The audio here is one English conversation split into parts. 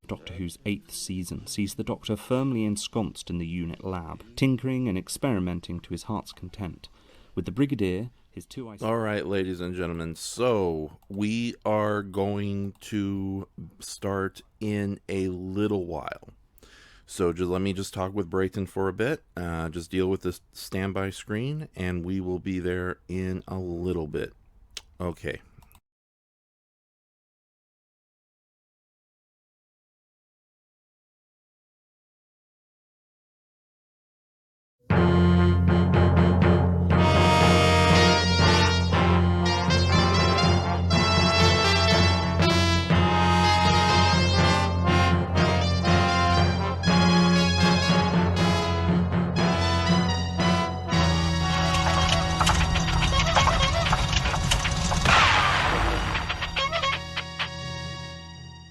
Doctor Who's 8th season sees the Doctor firmly ensconced in the unit lab, tinkering and experimenting to his heart's content, with the Brigadier, his two... All right, ladies and gentlemen, so we are going to start in a little while. So let me talk with Brayton for a bit, just deal with this standby screen, and we will be there in a little bit. Okay.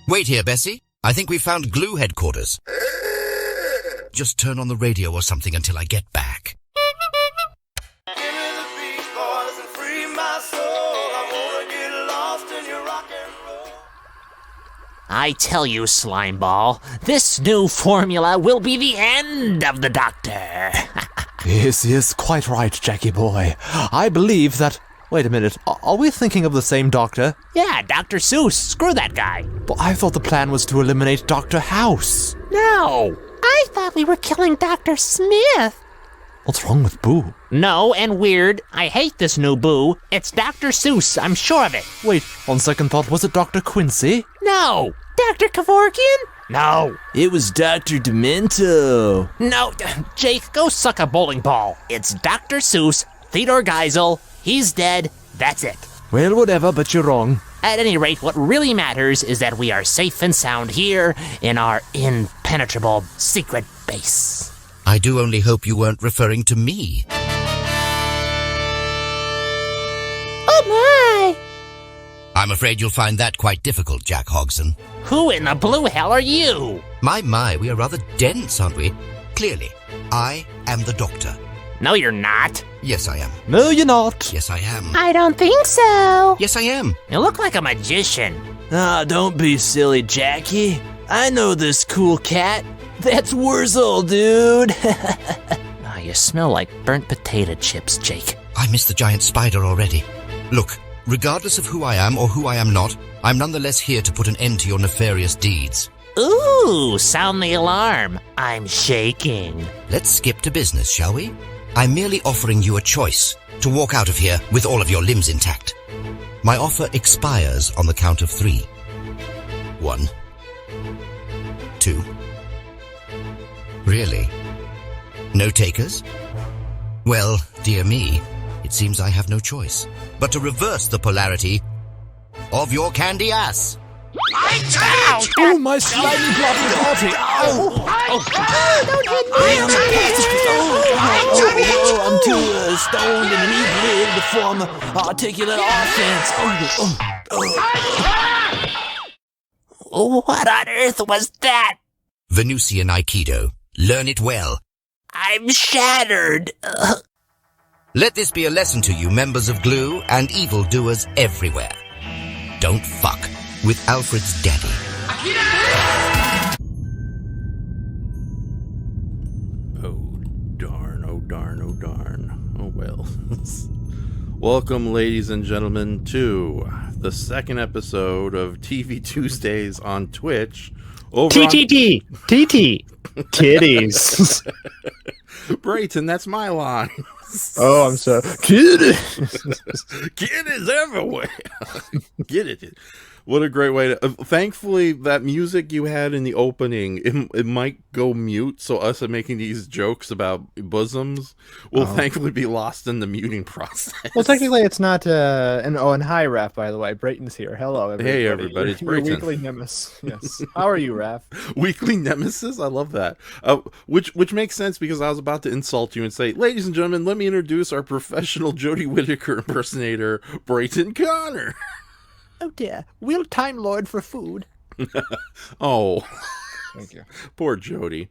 Wait here, Bessie. I think we found G.L.U.E headquarters. Just turn on the radio or something until I get back. I tell you, Slimeball, this new formula will be the end of the Doctor. Yes, quite right, Jackie boy. I believe that... Wait a minute, are we thinking of the same Doctor? Yeah, Dr. Seuss, screw that guy. But I thought the plan was to eliminate Dr. House. No. I thought we were killing Dr. Smith. What's wrong with Boo? No, and weird. I hate this new Boo. It's Dr. Seuss, I'm sure of it. Wait, on second thought, was it Dr. Quincy? No. Dr. Kevorkian? No. It was Dr. Demento. No, Jake, go suck a bowling ball. It's Dr. Seuss, Theodore Geisel. He's dead. That's it. Well, whatever, but you're wrong. At any rate, what really matters is that we are safe and sound here in our impenetrable secret base. I do only hope you weren't referring to me. Oh my! I'm afraid you'll find that quite difficult, Jack Hogson. Who in the blue hell are you? My, we are rather dense, aren't we? Clearly, I am the Doctor. No, you're not. Yes, I am. No, you're not. Yes, I am. I don't think so. Yes, I am. You look like a magician. Ah, don't be silly, Jackie. I know this cool cat. That's Wurzel, dude. Oh, you smell like burnt potato chips, Jake. I miss the giant spider already. Look, regardless of who I am or who I am not, I'm nonetheless here to put an end to your nefarious deeds. Ooh, sound the alarm. I'm shaking. Let's skip to business, shall we? I'm merely offering you a choice to walk out of here with all of your limbs intact. My offer expires on the count of 3. 1, 2. Really? No takers? Well, dear me, it seems I have no choice but to reverse the polarity of your candy ass. Oh, my slimy bloody body! Don't hit me! I'm too stoned and inebriated to form articulate offense. What on earth was that? Venusian Aikido. Learn it well. I'm shattered. Let this be a lesson to you, members of G.L.U.E and evildoers everywhere. Don't fuck with Alfred's daddy. Oh, darn, oh, darn, oh, darn. Oh, well. Welcome, ladies and gentlemen, to the second episode of TV Tuesdays on Twitch. TTT! TT! Titties! Brayton, that's my line. Oh, I'm sorry. Kitties! Kitties everywhere! Get it. What a great way to... thankfully, that music you had in the opening, it might go mute, so us making these jokes about bosoms will thankfully be lost in the muting process. Well, technically, it's not... and hi, Raf, by the way. Brayton's here. Hello, everybody. Hey, everybody. It's Your Brayton. weekly nemesis. Yes. How are you, Raf? Weekly nemesis? I love that. Which makes sense because I was about to insult you and say, ladies and gentlemen, let me introduce our professional Jodie Whittaker impersonator, Brayton Connor. Oh, dear. We'll Time Lord for food. Oh. Thank you. Poor Jodie.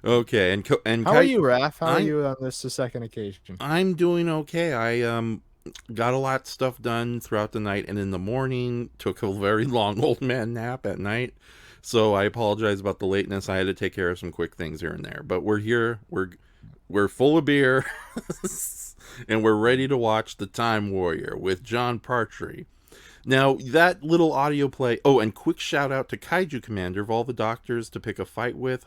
Okay, and How are you, Raf? How are you on this second occasion? I'm doing okay. I got a lot of stuff done throughout the night, and in the morning took a very long old man nap at night. So I apologize about the lateness. I had to take care of some quick things here and there. But we're here. We're full of beer. And we're ready to watch The Time Warrior with John Partry. Now, that little audio play... Oh, and quick shout out to Kaiju Commander. Of all the doctors to pick a fight with,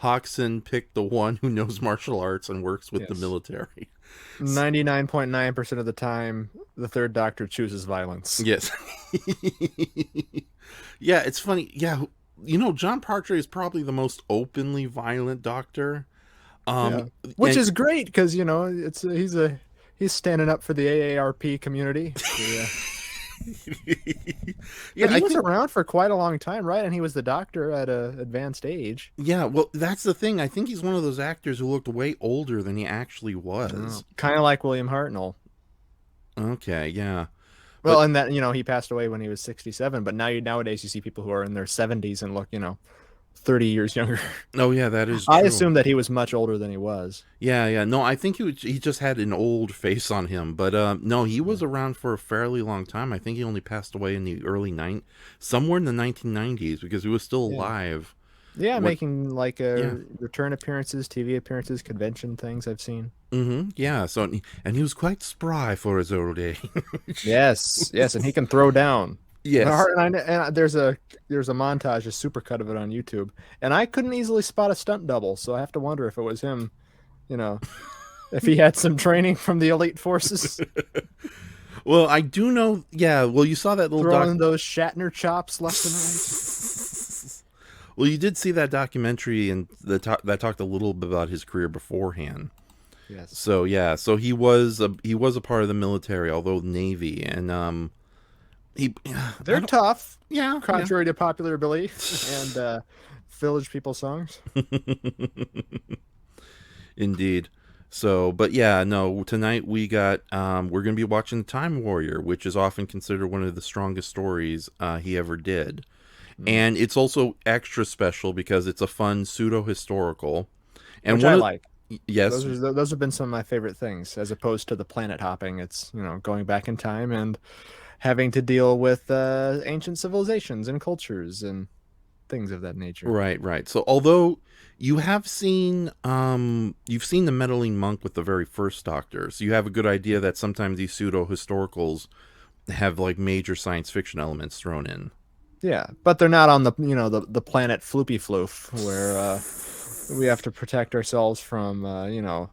Hoxton picked the one who knows martial arts and works with the military. 99.9% of the time, the third doctor chooses violence. Yes. Yeah, it's funny. Yeah, you know, John Partry is probably the most openly violent doctor. Which is great, because, you know, he's standing up for the AARP community. Yeah. Yeah, he was around for quite a long time, right? And he was the doctor at an advanced age. Yeah, well, that's the thing. I think he's one of those actors who looked way older than he actually was. Kind of like William Hartnell. Okay, yeah. Well, and that, you know, he passed away when he was 67, but nowadays you see people who are in their 70s and look, you know, 30 years younger. Oh, yeah, that is true. I assume that he was much older than he was. Yeah. No, I think he just had an old face on him. But no, he was around for a fairly long time. I think he only passed away in the somewhere in the 1990s, because he was still alive. Yeah, making like return appearances, TV appearances, convention things I've seen. Mm-hmm. Yeah. So, and he was quite spry for his old age. Yes, and he can throw down. Yes. And there's a montage, a supercut of it on YouTube, and I couldn't easily spot a stunt double, so I have to wonder if it was him, you know, if he had some training from the elite forces. Well, I do know. Yeah. Well, you saw that little throwing those Shatner chops left and right. Well, you did see that documentary, and that talked a little bit about his career beforehand. Yes. So yeah, so he was a part of the military, although Navy, and they're tough. Yeah, contrary to popular belief and Village People songs. Indeed. So, but yeah, no. Tonight we got we're gonna be watching The Time Warrior, which is often considered one of the strongest stories he ever did. And it's also extra special because it's a fun pseudo-historical. And which I like. Yes. Those have been some of my favorite things, as opposed to the planet hopping. It's, you know, going back in time and having to deal with ancient civilizations and cultures and things of that nature. Right. So although you have seen you've seen the meddling monk with the very first Doctor, so you have a good idea that sometimes these pseudo-historicals have like major science fiction elements thrown in. Yeah, but they're not on the, you know, the planet Floopy Floof, where we have to protect ourselves from, you know,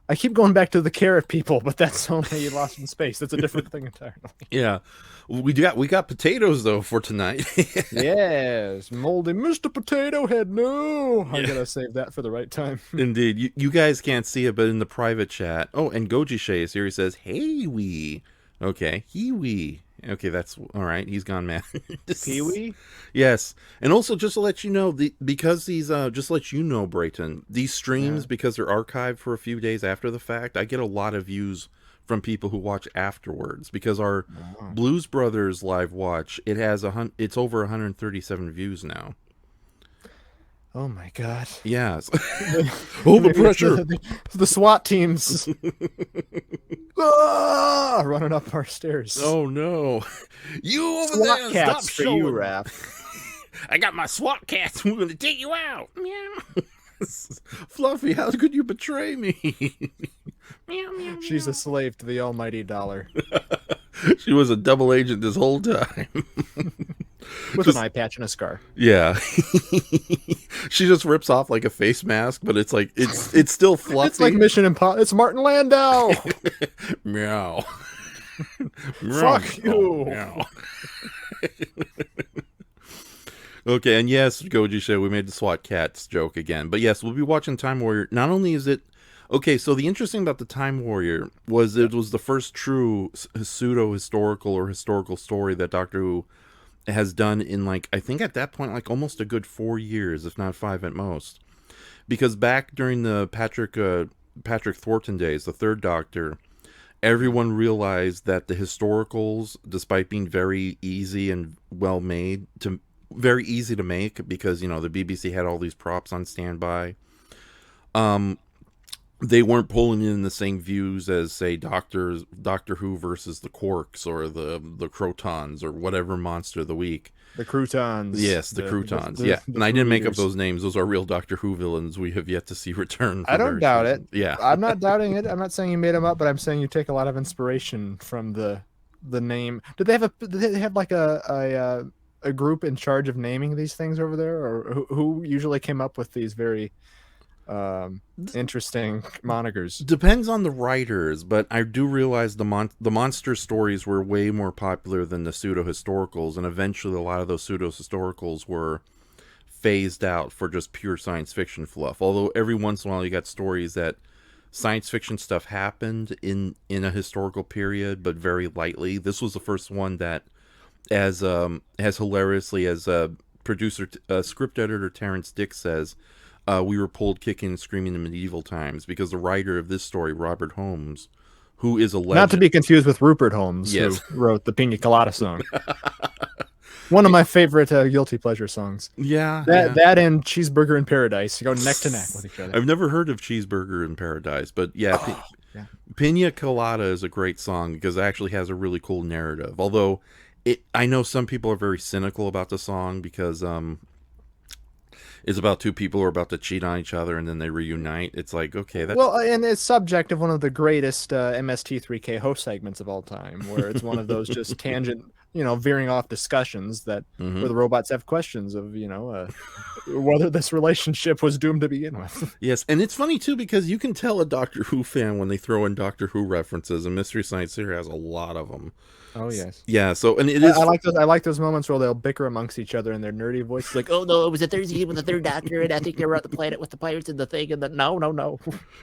I keep going back to the carrot people, but that's only Lost in Space. That's a different thing entirely. Yeah, we got potatoes though for tonight. Yes, moldy Mr. Potato Head. No, I gotta save that for the right time. Indeed, you guys can't see it, but in the private chat. Oh, and Goji Shay is here. He says, "Hey wee." Okay, he wee. Okay, that's all right. He's gone mad. Pee-wee? Yes. And also, just to let you know, because these, just to let you know, Brayton, these streams, because they're archived for a few days after the fact, I get a lot of views from people who watch afterwards, because our Blues Brothers live watch, it's over 137 views now. Oh my God. Yes. Oh, the pressure. The SWAT teams. Running up our stairs. Oh no. You over SWAT there. cats Stop for you, showing. Raph. I got my SWAT cats. We're going to take you out. Meow. Fluffy, how could you betray me? Meow, meow, She's meow. a slave to the almighty dollar. She was a double agent this whole time. With an eye patch and a scar. Yeah. She just rips off like a face mask, but it's like it's still fluffy. It's like Mission Impossible. It's Martin Landau. Meow. Fuck you. Meow. Okay, and yes, Goji Show, we made the SWAT cats joke again. But yes, we'll be watching Time Warrior. Not only is it okay, so the interesting about the Time Warrior was it was the first true pseudo-historical or historical story that Doctor Who has done in, like, I think at that point, like, almost a good 4 years, if not 5 at most. Because back during the Patrick Thornton days, the third Doctor, everyone realized that the historicals, despite being very easy and well made, very easy to make, because, you know, the BBC had all these props on standby, they weren't pulling in the same views as, say, Doctor Who versus the Quarks or the Crotons or whatever monster of the week. The croutons. Yes, the croutons. The Yeah, and I didn't make up eaters. those names. Those are real Doctor Who villains we have yet to see return. For I don't various doubt reasons. it. Yeah, I'm not doubting it. I'm not saying you made them up, but I'm saying you take a lot of inspiration from the name. Did they have like a group in charge of naming these things over there, or who usually came up with these very interesting monikers? depends on the writers, but I do realize the monster stories were way more popular than the pseudo historicals, and eventually a lot of those pseudo historicals were phased out for just pure science fiction fluff. Although every once in a while you got stories that science fiction stuff happened in a historical period, but very lightly. This was the first one that, as hilariously as producer, script editor Terrence Dick says, we were pulled kicking and screaming in medieval times, because the writer of this story, Robert Holmes, who is a legend. Not to be confused with Rupert Holmes, Yes. who wrote the Pina Colada song. One of my favorite guilty pleasure songs. Yeah, That and Cheeseburger in Paradise go neck to neck with each other. I've never heard of Cheeseburger in Paradise, but yeah, yeah. Pina Colada is a great song because it actually has a really cool narrative. Although I know some people are very cynical about the song because it's about two people who are about to cheat on each other and then they reunite. It's like, okay, that's... Well, and it's subject of one of the greatest MST3K host segments of all time, where it's one of those just tangent, veering off discussions that where the robots have questions of, whether this relationship was doomed to begin with. Yes, and it's funny too because you can tell a Doctor Who fan when they throw in Doctor Who references, and Mystery Science Theater has a lot of them. Oh yes. Yeah. So, and it is. I like those moments where they'll bicker amongst each other in their nerdy voices, like, Oh no, it was a Thursday with the third Doctor, and I think they were at the planet with the pirates and the thing, and the no.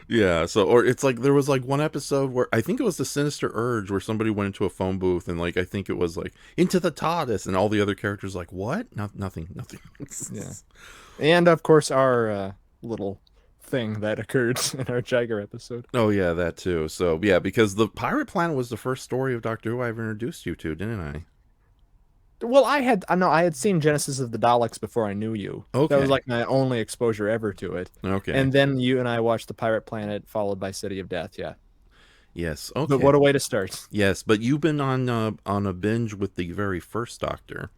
Yeah. So, or it's like there was like one episode where I think it was the Sinister Urge where somebody went into a phone booth and like I think it was like into the TARDIS, and all the other characters like what? Nothing. Yeah. And of course our little thing that occurred in our Jagger episode. Oh yeah, that too. So yeah, because the Pirate Planet was the first story of Doctor Who I ever introduced you to, didn't I? Well, I had seen Genesis of the Daleks before I knew you. Okay. That was like my only exposure ever to it. Okay. And then you and I watched the Pirate Planet, followed by City of Death. Yeah. Yes. Okay. But what a way to start. Yes, but you've been on a binge with the very first Doctor.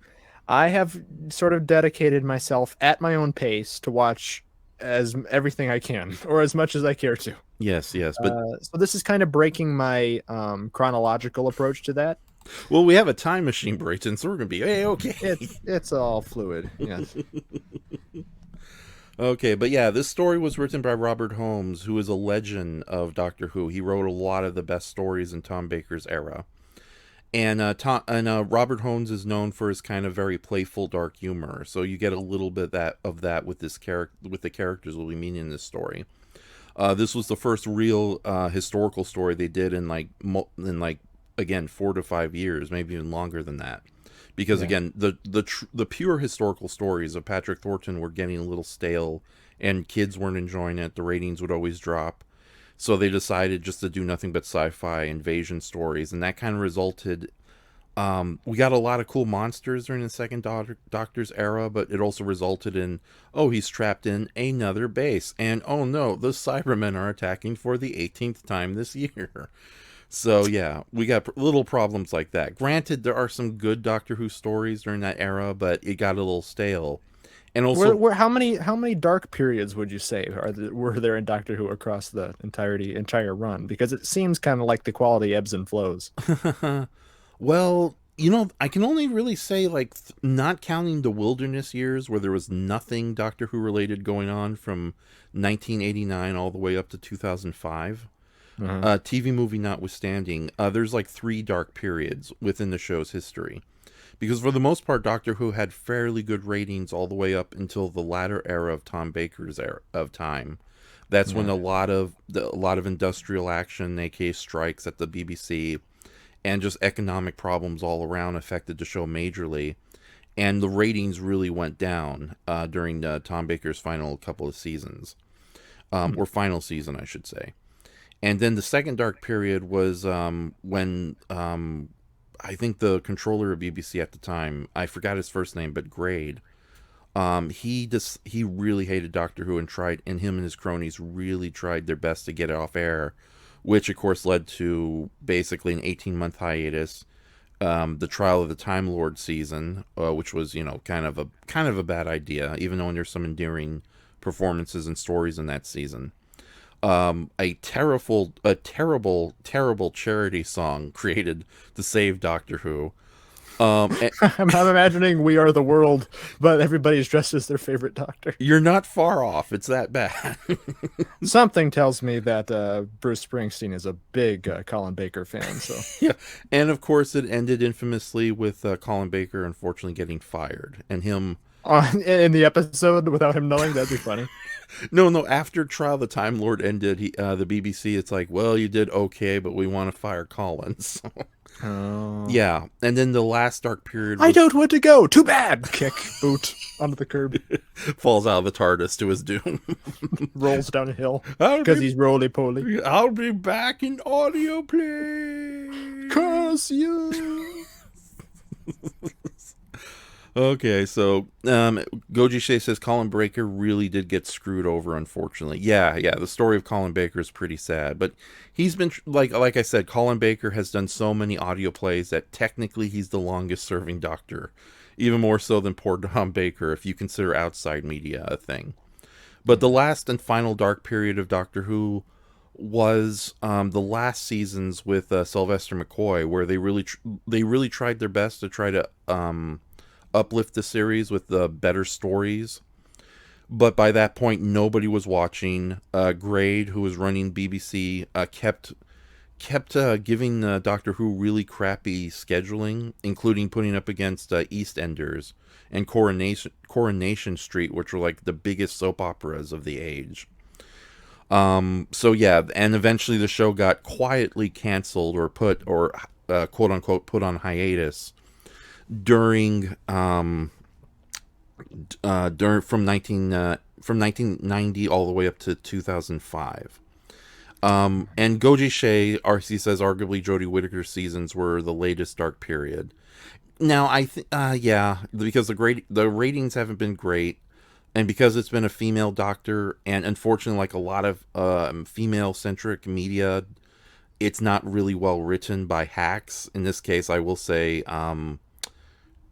I have sort of dedicated myself at my own pace to watch everything I can, or as much as I care to. Yes, but so this is kind of breaking my chronological approach to that. well, we have a time machine, Brayton, so we're gonna be okay. It's all fluid. Yes. Okay, but yeah, this story was written by Robert Holmes, who is a legend of Doctor Who. He wrote a lot of the best stories in Tom Baker's era. And Robert Holmes is known for his kind of very playful, dark humor. So you get a little bit of that with this with the characters we'll be meeting in this story. This was the first real historical story they did in again 4 to 5 years, maybe even longer than that. Because again, the pure historical stories of Patrick Thornton were getting a little stale, and kids weren't enjoying it. The ratings would always drop. So they decided just to do nothing but sci-fi invasion stories, and that kind of resulted... we got a lot of cool monsters during the second Doctor's era, but it also resulted in, he's trapped in another base, and oh no, the Cybermen are attacking for the 18th time this year. So yeah, we got little problems like that. Granted, there are some good Doctor Who stories during that era, but it got a little stale. And also, how many dark periods would you say were there in Doctor Who across the entire run? Because it seems kind of like the quality ebbs and flows. Well, I can only really say not counting the wilderness years where there was nothing Doctor Who related going on from 1989 all the way up to 2005. TV movie notwithstanding, there's 3 dark periods within the show's history. Because for the most part, Doctor Who had fairly good ratings all the way up until the latter era of Tom Baker's era of time. That's when a lot of industrial action, aka strikes at the BBC, and just economic problems all around affected the show majorly. And the ratings really went down during Tom Baker's final couple of seasons. Or final season, I should say. And then the second dark period was when... I think the controller of BBC at the time, I forgot his first name, but Grade, He really hated Doctor Who, and him and his cronies really tried their best to get it off air, which of course led to basically an 18-month hiatus. The Trial of the Time Lord season, which was, kind of a bad idea, even though there's some endearing performances and stories in that season. A terrible charity song created to save Doctor Who. I'm imagining We Are the World, but everybody's dressed as their favorite doctor. You're not far off. It's that bad. Something tells me that Bruce Springsteen is a big Colin Baker fan. So yeah, and of course it ended infamously with Colin Baker unfortunately getting fired, and him in the episode without him knowing. That'd be funny. No. After Trial of the Time Lord ended, the BBC, it's like, well, you did okay, but we want to fire Collins. Oh. Yeah, and then the last dark period. I don't want to go. Too bad. Kick, boot onto the curb. Falls out of the TARDIS to his doom. Rolls down a hill because he's roly poly. I'll be back in audio play. Curse you. Okay, so Goji Shea says Colin Baker really did get screwed over, unfortunately. Yeah, the story of Colin Baker is pretty sad, but he's been, like I said, Colin Baker has done so many audio plays that technically he's the longest serving doctor, even more so than poor Tom Baker, if you consider outside media a thing. But the last and final dark period of Doctor Who was the last seasons with Sylvester McCoy, where they really tried their best to try to uplift the series with the better stories, but by that point nobody was watching. Grade, who was running BBC, kept giving Doctor Who really crappy scheduling, including putting up against EastEnders and Coronation Street, which were like the biggest soap operas of the age. So yeah, and eventually the show got quietly canceled or quote unquote put on hiatus during from 1990 all the way up to 2005. And Goji Shea, RC says, arguably Jodie Whittaker's seasons were the latest dark period. Now I think because the ratings haven't been great, and because it's been a female doctor, and unfortunately, like a lot of female centric media, it's not really well written by hacks. In this case, I will say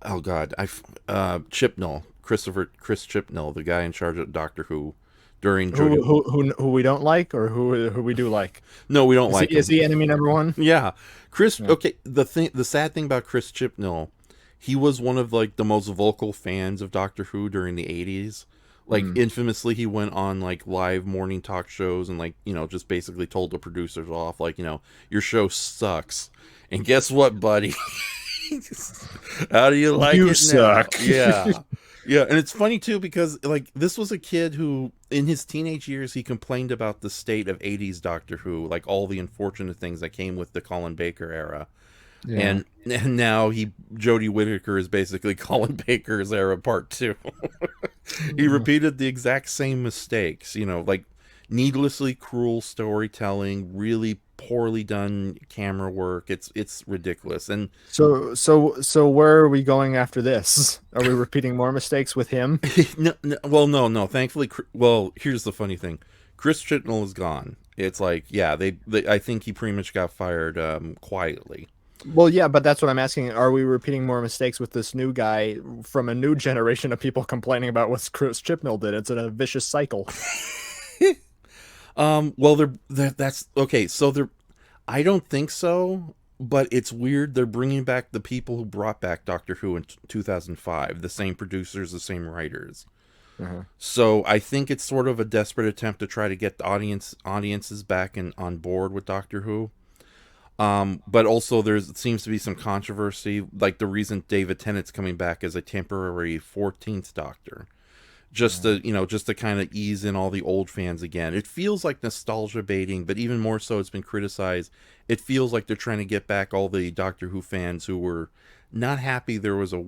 Chibnall, Chris Chibnall, the guy in charge of Doctor Who during who we don't like, or who we do like. No, we don't like him. Is he enemy number one? Yeah, Chris. Yeah. Okay, the sad thing about Chris Chibnall, he was one of like the most vocal fans of Doctor Who during the 80s. Like infamously, he went on like live morning talk shows and like just basically told the producers off, like your show sucks. And guess what, buddy? How do you like you it suck. Now? Yeah, and it's funny too because like this was a kid who in his teenage years he complained about the state of 80s Doctor Who, like all the unfortunate things that came with the Colin Baker era. Yeah. And now Jodie Whittaker is basically Colin Baker's era part 2. He repeated the exact same mistakes, like needlessly cruel storytelling, really poorly done camera work. It's ridiculous. And so where are we going after this? Are we repeating more mistakes with him? No. Thankfully, here's the funny thing: Chris Chibnall is gone. It's like, they I think he pretty much got fired quietly. Well, yeah, but that's what I'm asking. Are we repeating more mistakes with this new guy from a new generation of people complaining about what Chris Chibnall did? It's a vicious cycle. That's okay. So I don't think so, but it's weird. They're bringing back the people who brought back Doctor Who in 2005, the same producers, the same writers. Uh-huh. So I think it's sort of a desperate attempt to try to get the audiences back and on board with Doctor Who. But also there seems to be some controversy, like the reason David Tennant's coming back as a temporary 14th Doctor. Just to kind of ease in all the old fans again. It feels like nostalgia baiting, but even more so, it's been criticized. It feels like they're trying to get back all the Doctor Who fans who were not happy there was a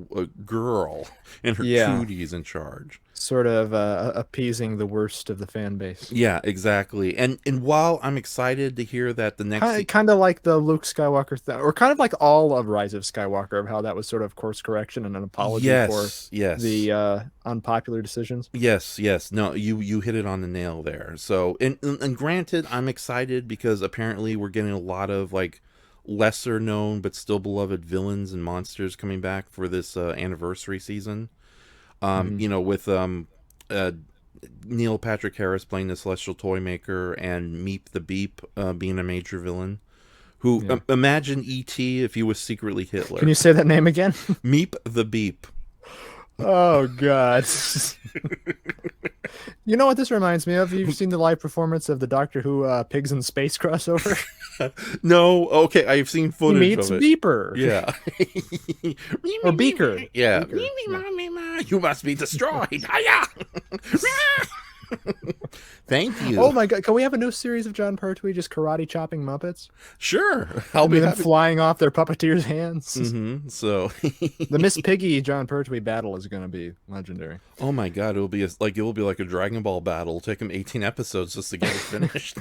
girl and her cooties in charge. Sort of appeasing the worst of the fan base. Yeah, exactly. And while I'm excited to hear that the next... Kind of like the Luke Skywalker thing, or kind of like all of Rise of Skywalker, of how that was sort of course correction and an apology for the unpopular decisions. Yes. No, you hit it on the nail there. So, and granted, I'm excited because apparently we're getting a lot of like lesser known but still beloved villains and monsters coming back for this anniversary season. You know, with Neil Patrick Harris playing the Celestial Toymaker and Meep the Beep being a major villain. Who imagine E.T. if he was secretly Hitler. Can you say that name again? Meep the Beep. Oh God. You know what this reminds me of? You've seen the live performance of the Doctor Who Pigs in Space crossover? No, okay, I've seen footage of it. Beeper. Yeah. Or Beaker. Yeah. Beaker. You must be destroyed. Hiya! Thank you. Oh my God! Can we have a new series of John Pertwee just karate chopping Muppets? Sure, I'll be them flying off their puppeteers' hands. So the Miss Piggy John Pertwee battle is going to be legendary. Oh my God! It will be like a Dragon Ball battle. It'll take him 18 episodes just to get it finished.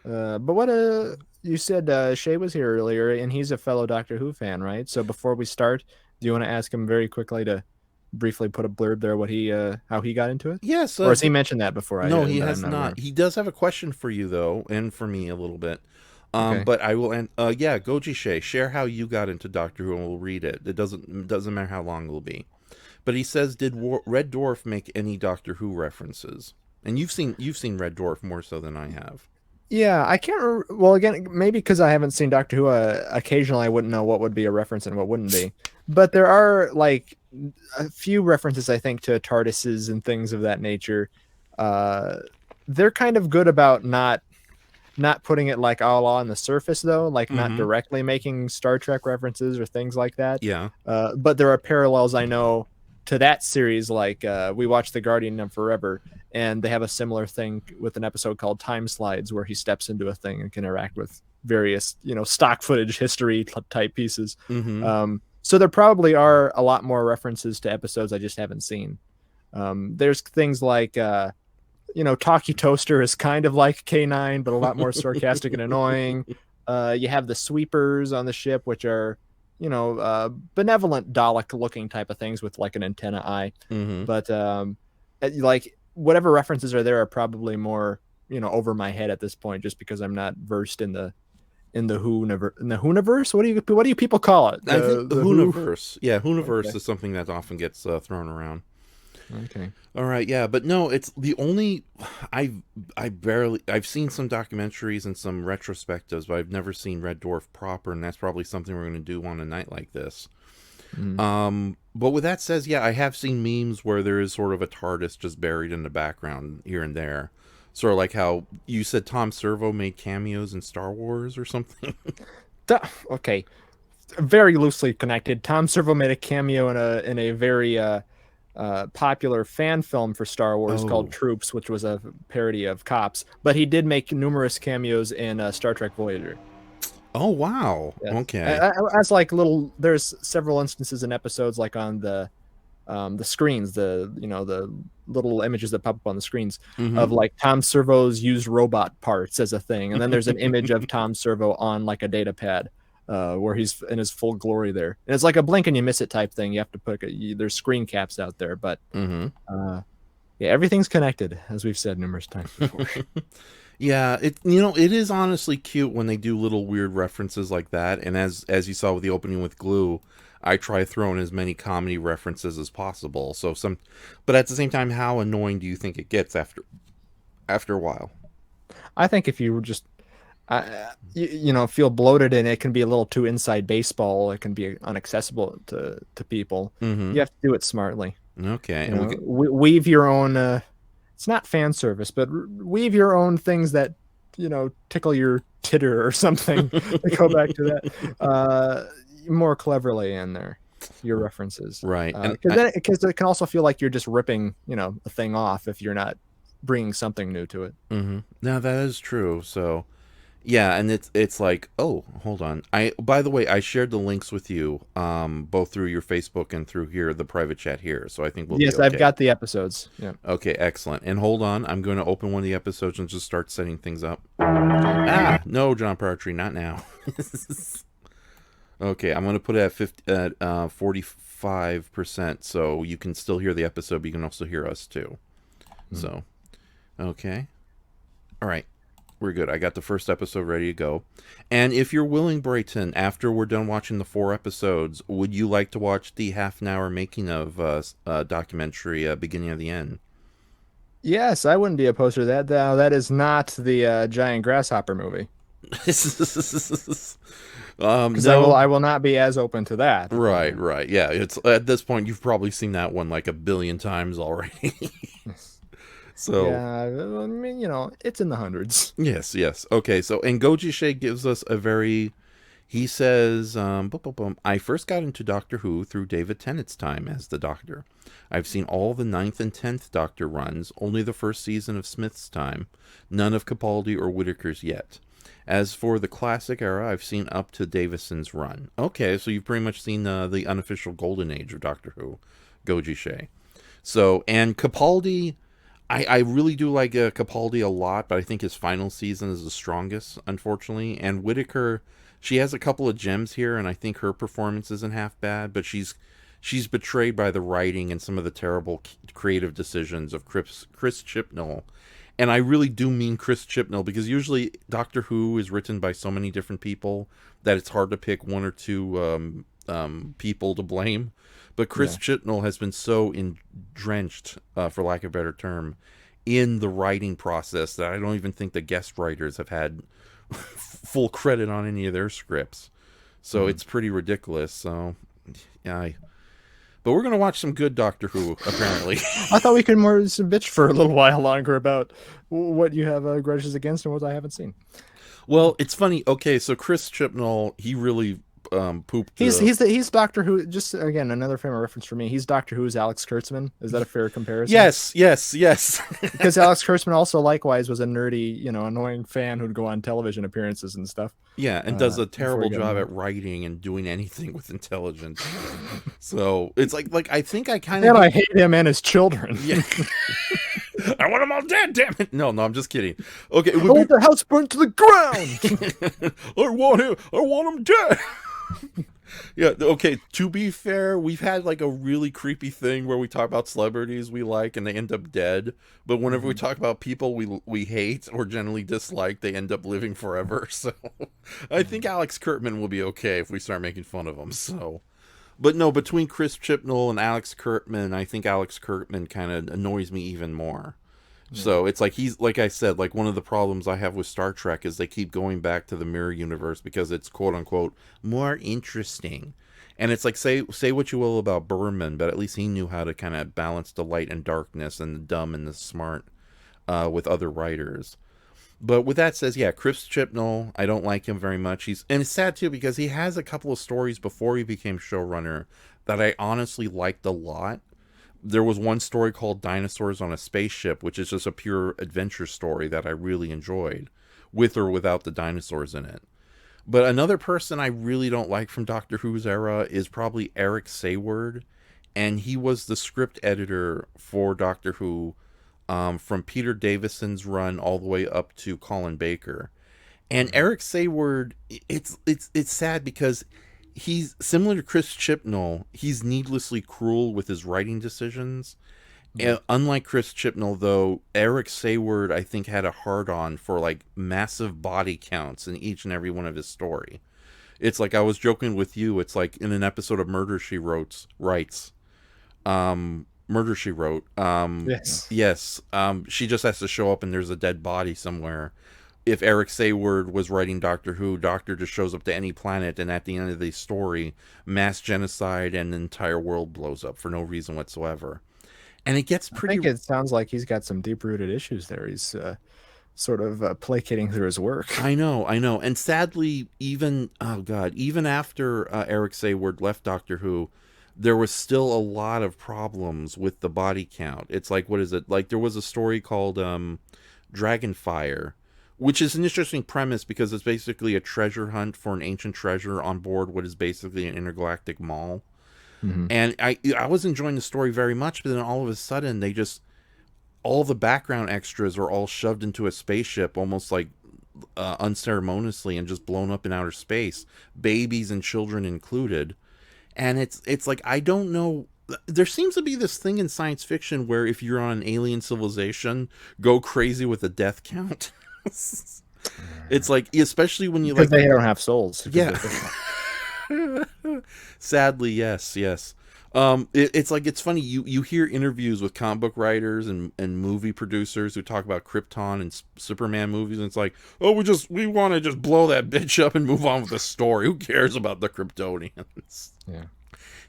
But what you said Shay was here earlier, and he's a fellow Doctor Who fan, right? So before we start, do you want to ask him very quickly to briefly put a blurb there what he how he got into it? Yes. Or has he mentioned that before? No, he has not. He does have a question for you though, and for me a little bit. Okay. But I will end Goji Shay, share how you got into Doctor Who and we'll read it. It doesn't matter how long it will be. But he says, did Red Dwarf make any Doctor Who references? And you've seen Red Dwarf more so than I have. Yeah, I can't well, again, maybe because I haven't seen Doctor Who, occasionally I wouldn't know what would be a reference and what wouldn't be. But there are like a few references, I think, to TARDISes and things of that nature. They're kind of good about not putting it like all on the surface, though, like not directly making Star Trek references or things like that. Yeah. But there are parallels, I know, to that series. Like we watched The Guardian of Forever, and they have a similar thing with an episode called Time Slides, where he steps into a thing and can interact with various, stock footage history type pieces. So there probably are a lot more references to episodes I just haven't seen. There's things like, Talkie Toaster is kind of like K9, but a lot more sarcastic and annoying. You have the sweepers on the ship, which are, benevolent Dalek-looking type of things with like an antenna eye. But like whatever references are there are probably more, over my head at this point, just because I'm not versed in the Whoniverse. What do you people call it? I think the Whoniverse. Yeah, Whoniverse is something that often gets thrown around. Okay. All right. Yeah, but no, it's the only I've seen some documentaries and some retrospectives, but I've never seen Red Dwarf proper, and that's probably something we're going to do on a night like this. But with that said, yeah, I have seen memes where there is sort of a TARDIS just buried in the background here and there. Sort of like how you said Tom Servo made cameos in Star Wars or something. Okay. Very loosely connected. Tom Servo made a cameo in a very popular fan film for Star Wars called Troops, which was a parody of Cops. But he did make numerous cameos in Star Trek Voyager. Oh, wow. Yes. Okay. As like there's several instances in episodes like on the screens, the little images that pop up on the screens of like Tom Servo's used robot parts as a thing. And then there's an image of Tom Servo on like a data pad where he's in his full glory there. And it's like a blink and you miss it type thing. You have to put there's screen caps out there, but yeah, everything's connected, as we've said numerous times before. Yeah, it is honestly cute when they do little weird references like that. And as you saw with the opening with G.L.U.E, I try throwing as many comedy references as possible. But at the same time, how annoying do you think it gets after a while? I think if you just feel bloated and it can be a little too inside baseball, it can be inaccessible to people. You have to do it smartly. Okay, weave your own. It's not fan service, but weave your own things that tickle your titter or something. To go back to that. More cleverly in there, your references, right? Because it can also feel like you're just ripping, a thing off if you're not bringing something new to it. Now that is true. So, Yeah, and it's like, oh, hold on. By the way, I shared the links with you, both through your Facebook and through here, the private chat here. So I think we'll be okay. I've got the episodes. Yeah. Okay, excellent. And hold on, I'm going to open one of the episodes and just start setting things up. Ah, no, John Partry, not now. Okay, I'm going to put it at 45%, so you can still hear the episode, but you can also hear us too. So, okay. All right. We're good. I got the first episode ready to go. And if you're willing, Brayton, after we're done watching the 4 episodes, would you like to watch the half-an-hour making of documentary, Beginning of the End? Yes, I wouldn't be opposed to that. Now, that is not the giant grasshopper movie. No. I will not be as open to that. Right. Yeah, it's at this point you've probably seen that one like a billion times already. So yeah, I mean, it's in the hundreds. Yes. Okay, so and Goji Shea gives us a very. He says, I first got into Doctor Who through David Tennant's time as the Doctor. I've seen all the 9th and 10th Doctor runs, only the first season of Smith's time, none of Capaldi or Whittaker's yet. As for the classic era, I've seen up to Davison's run. Okay, so you've pretty much seen the unofficial golden age of Doctor Who, Goji Shea. So, and Capaldi, I really do like Capaldi a lot, but I think his final season is the strongest, unfortunately. And Whittaker, she has a couple of gems here, and I think her performance isn't half bad, but she's betrayed by the writing and some of the terrible creative decisions of Chris Chibnall. And I really do mean Chris Chibnall, because usually Doctor Who is written by so many different people that it's hard to pick one or two people to blame. But Chris Chibnall has been so drenched, for lack of a better term, in the writing process that I don't even think the guest writers have had full credit on any of their scripts. So it's pretty ridiculous. So, yeah. But we're going to watch some good Doctor Who, apparently. I thought we could more bitch for a little while longer about what you have grudges against and what I haven't seen. Well, it's funny. Okay, so Chris Chibnall, he really pooped. He's Doctor Who. Just again, another frame of reference for me. He's Doctor Who's Alex Kurtzman. Is that a fair comparison? Yes. Because Alex Kurtzman also likewise was a nerdy, annoying fan who'd go on television appearances and stuff. Yeah, and does a terrible job at writing and doing anything with intelligence. So it's like I think I kind of. And I hate him and his children. Yeah. I want them all dead, damn it! No, I'm just kidding. Okay, I want the house burnt to the ground. I want him dead. Yeah, okay, to be fair, we've had like a really creepy thing where we talk about celebrities we like and they end up dead, but whenever we talk about people we hate or generally dislike, they end up living forever. So I think Alex Kurtzman will be okay if we start making fun of him. So, but no, between Chris Chibnall and Alex Kurtzman, I think Alex Kurtzman kind of annoys me even more. So it's like he's, like I said, like one of the problems I have with Star Trek is they keep going back to the mirror universe because it's quote unquote more interesting. And it's like, say what you will about Berman, but at least he knew how to kind of balance the light and darkness and the dumb and the smart with other writers. But with that says, yeah, Chris Chibnall, I don't like him very much. And it's sad too because he has a couple of stories before he became showrunner that I honestly liked a lot. There was one story called Dinosaurs on a Spaceship, which is just a pure adventure story that I really enjoyed, with or without the dinosaurs in it. But another person I really don't like from Doctor Who's era is probably Eric Sayward, and he was the script editor for Doctor Who from Peter Davison's run all the way up to Colin Baker. And Eric Sayward, it's sad because he's similar to Chris Chibnall. He's needlessly cruel with his writing decisions. And unlike Chris Chibnall, though, Eric Sayward, I think, had a hard-on for like massive body counts in each and every one of his story. It's like I was joking with you. It's like in an episode of Murder She Wrote, Murder She Wrote. Yes. She just has to show up and there's a dead body somewhere. If Eric Sayward was writing Doctor Who, Doctor just shows up to any planet, and at the end of the story, mass genocide and the entire world blows up for no reason whatsoever. And it gets pretty. I think it sounds like he's got some deep-rooted issues there. He's sort of placating through his work. I know. And sadly, even after Eric Sayward left Doctor Who, there was still a lot of problems with the body count. It's like, what is it? Like, there was a story called Dragonfire, which is an interesting premise because it's basically a treasure hunt for an ancient treasure on board what is basically an intergalactic mall. And I was enjoying the story very much, but then all of a sudden they just, all the background extras are all shoved into a spaceship almost like unceremoniously and just blown up in outer space, babies and children included. And it's like, I don't know, there seems to be this thing in science fiction where if you're on an alien civilization, go crazy with a death count. It's like, especially when you because like, they don't have souls. yeah. Sadly, yes. It's like, it's funny, you hear interviews with comic book writers and movie producers who talk about Krypton and Superman movies, and it's like, oh, we want to just blow that bitch up and move on with the story. Who cares about the Kryptonians? Yeah.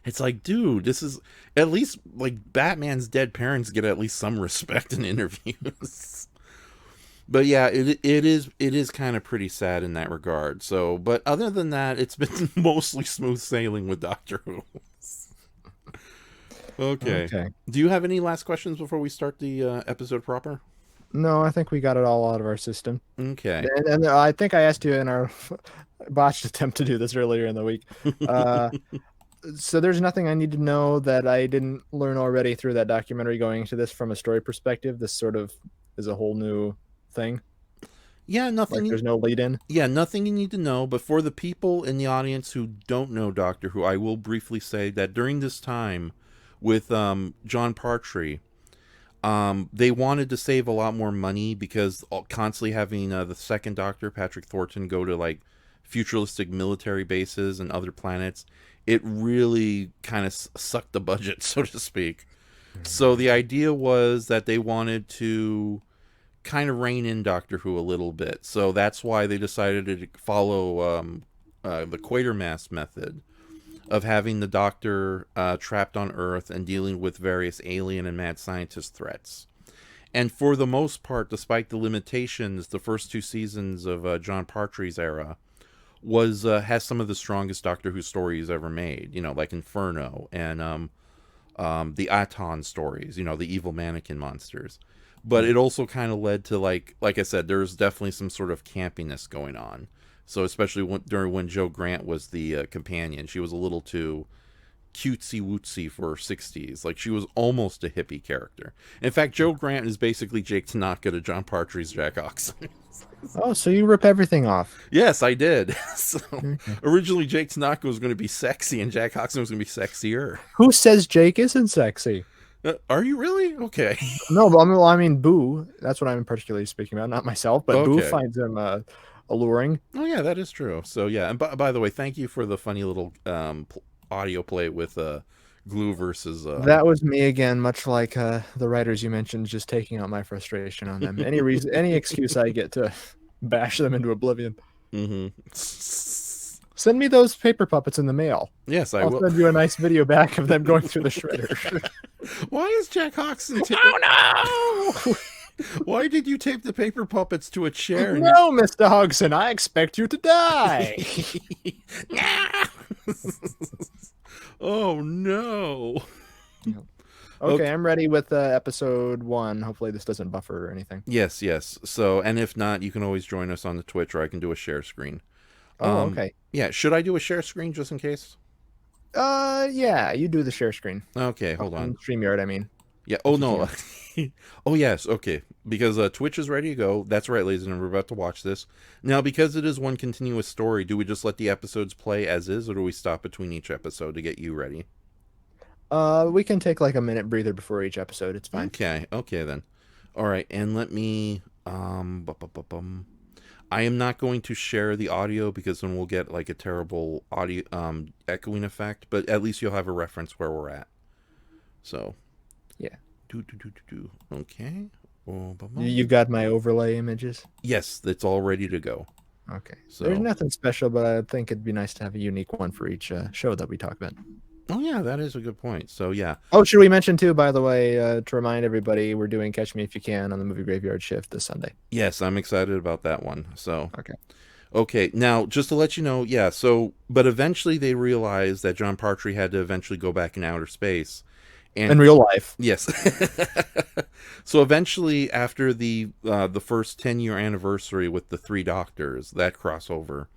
It's like, dude, this is at least like Batman's dead parents get at least some respect in interviews. But yeah, it is kind of pretty sad in that regard. So, but other than that, it's been mostly smooth sailing with Doctor Who. Okay. Do you have any last questions before we start the episode proper? No, I think we got it all out of our system. Okay. And I think I asked you in our botched attempt to do this earlier in the week. So there's nothing I need to know that I didn't learn already through that documentary going into this from a story perspective. This sort of is a whole new thing. Yeah, nothing. Like there's no lead in. Yeah, nothing you need to know. But for the people in the audience who don't know Doctor Who, I will briefly say that during this time with John Partry, they wanted to save a lot more money because constantly having the second Doctor, Patrick Thornton, go to like futuristic military bases and other planets, it really kind of sucked the budget, so to speak. So the idea was that they wanted to kind of rein in Doctor Who a little bit. So that's why they decided to follow the Quatermass method of having the Doctor trapped on Earth and dealing with various alien and mad scientist threats. And for the most part, despite the limitations, the first two seasons of John Partry's era has some of the strongest Doctor Who stories ever made. You know, like Inferno and the Aton stories. You know, the evil mannequin monsters. But it also kind of led to like I said, there's definitely some sort of campiness going on. So especially during when Jo Grant was the companion, she was a little too cutesy wootsy for her 60s. Like she was almost a hippie character. In fact, Jo Grant is basically Jake Tanaka to John Partry's Jack Oxon. Oh, so you rip everything off? Yes, I did. So originally Jake Tanaka was going to be sexy and Jack Oxon was going to be sexier. Who says Jake isn't sexy? Are you really? Okay. No, but I mean, Boo. That's what I'm particularly speaking about, not myself. But Okay. Boo finds him alluring. Oh yeah, that is true. So yeah, and by the way, thank you for the funny little audio play with G.L.U.E versus. That was me again, much like the writers you mentioned, just taking out my frustration on them. Any reason, any excuse I get to bash them into oblivion. Mm-hmm. Send me those paper puppets in the mail. Yes, I I'll will. send you a nice video back of them going through the shredder. Why is Jack Oxon? Oh no! Why did you tape the paper puppets to a chair? And No, Mr. Hodgson, I expect you to die. Oh no. Okay, I'm ready with episode 1. Hopefully this doesn't buffer or anything. Yes. So, and if not, you can always join us on the Twitch, or I can do a share screen. Oh, okay. Yeah, should I do a share screen just in case? Yeah, you do the share screen. Okay, hold on. StreamYard, I mean. Yeah. Oh no. Oh yes. Okay. Because Twitch is ready to go. That's right, ladies and gentlemen. We're about to watch this now. Because it is one continuous story, do we just let the episodes play as is, or do we stop between each episode to get you ready? We can take like a minute breather before each episode. It's fine. Okay then. All right, and let me I am not going to share the audio because then we'll get like a terrible audio echoing effect, but at least you'll have a reference where we're at. So, yeah. Okay. You got my overlay images? Yes, it's all ready to go. Okay. So there's nothing special, but I think it'd be nice to have a unique one for each show that we talk about. Oh yeah, that is a good point. So yeah. Oh, should we mention too, by the way, to remind everybody, we're doing Catch Me If You Can on the Movie Graveyard Shift this Sunday. Yes, I'm excited about that one. So okay. Now just to let you know, yeah. So, but eventually they realized that John Partry had to eventually go back in outer space, And in real life. yes. So eventually, after the first 10-year anniversary with the 3 Doctors, that crossover,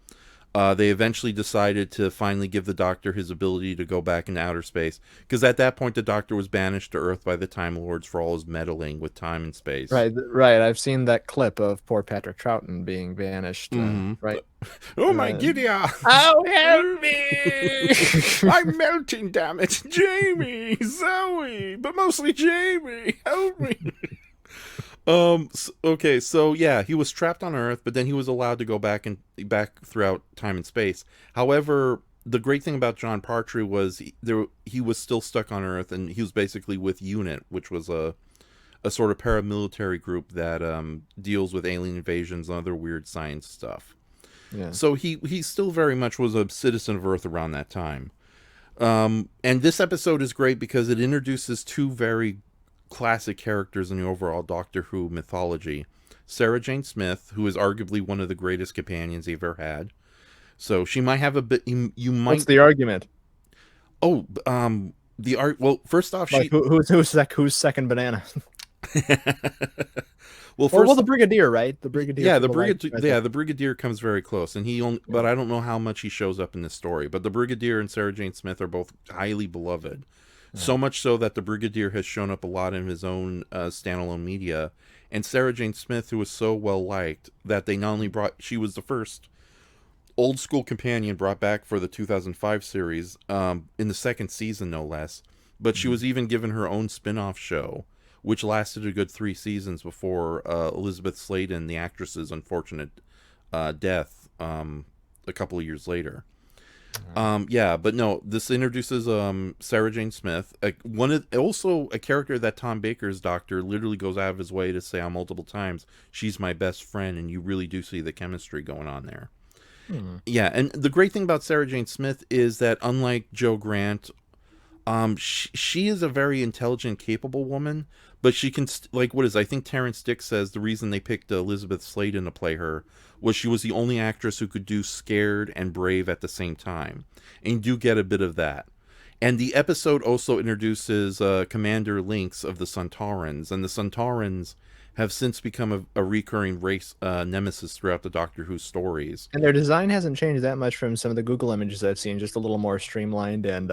they eventually decided to finally give the Doctor his ability to go back into outer space. Because at that point, the Doctor was banished to Earth by the Time Lords for all his meddling with time and space. Right. I've seen that clip of poor Patrick Troughton being banished. Right. Oh my Gideon! Oh, help me! I'm melting, damn it! Jamie, Zoe, but mostly Jamie, help me! Okay, so yeah, he was trapped on Earth, but then he was allowed to go back throughout time and space. However, the great thing about John Partry was he was still stuck on Earth, and he was basically with UNIT, which was a sort of paramilitary group that deals with alien invasions and other weird science stuff. Yeah. So he still very much was a citizen of Earth around that time. And this episode is great because it introduces 2 very classic characters in the overall Doctor Who mythology. Sarah Jane Smith, who is arguably one of the greatest companions he ever had. So she might have a bit. You might. What's the argument? Oh, the art. Well, first off, like, who's second banana? Well, first, the Brigadier, right? The Brigadier. Yeah, the Brigadier comes very close, and but I don't know how much he shows up in this story. But the Brigadier and Sarah Jane Smith are both highly beloved. So much so that the Brigadier has shown up a lot in his own standalone media. And Sarah Jane Smith, who was so well liked that they not only she was the first old school companion brought back for the 2005 series, in the 2nd season, no less. But she was even given her own spin-off show, which lasted a good 3 seasons before Elizabeth Sladen, the actress's unfortunate death a couple of years later. Yeah, but no, this introduces Sarah Jane Smith, also a character that Tom Baker's Doctor literally goes out of his way to say on multiple times, she's my best friend, and you really do see the chemistry going on there. Yeah, and the great thing about Sarah Jane Smith is that unlike Joe Grant, she is a very intelligent, capable woman, but she can, I think Terrence Dicks says the reason they picked Elizabeth Sladen to play her was she was the only actress who could do scared and brave at the same time. And you do get a bit of that. And the episode also introduces Commander Lynx of the Centaurans, and the Centaurans have since become a recurring race nemesis throughout the Doctor Who stories. And their design hasn't changed that much from some of the Google images I've seen, just a little more streamlined and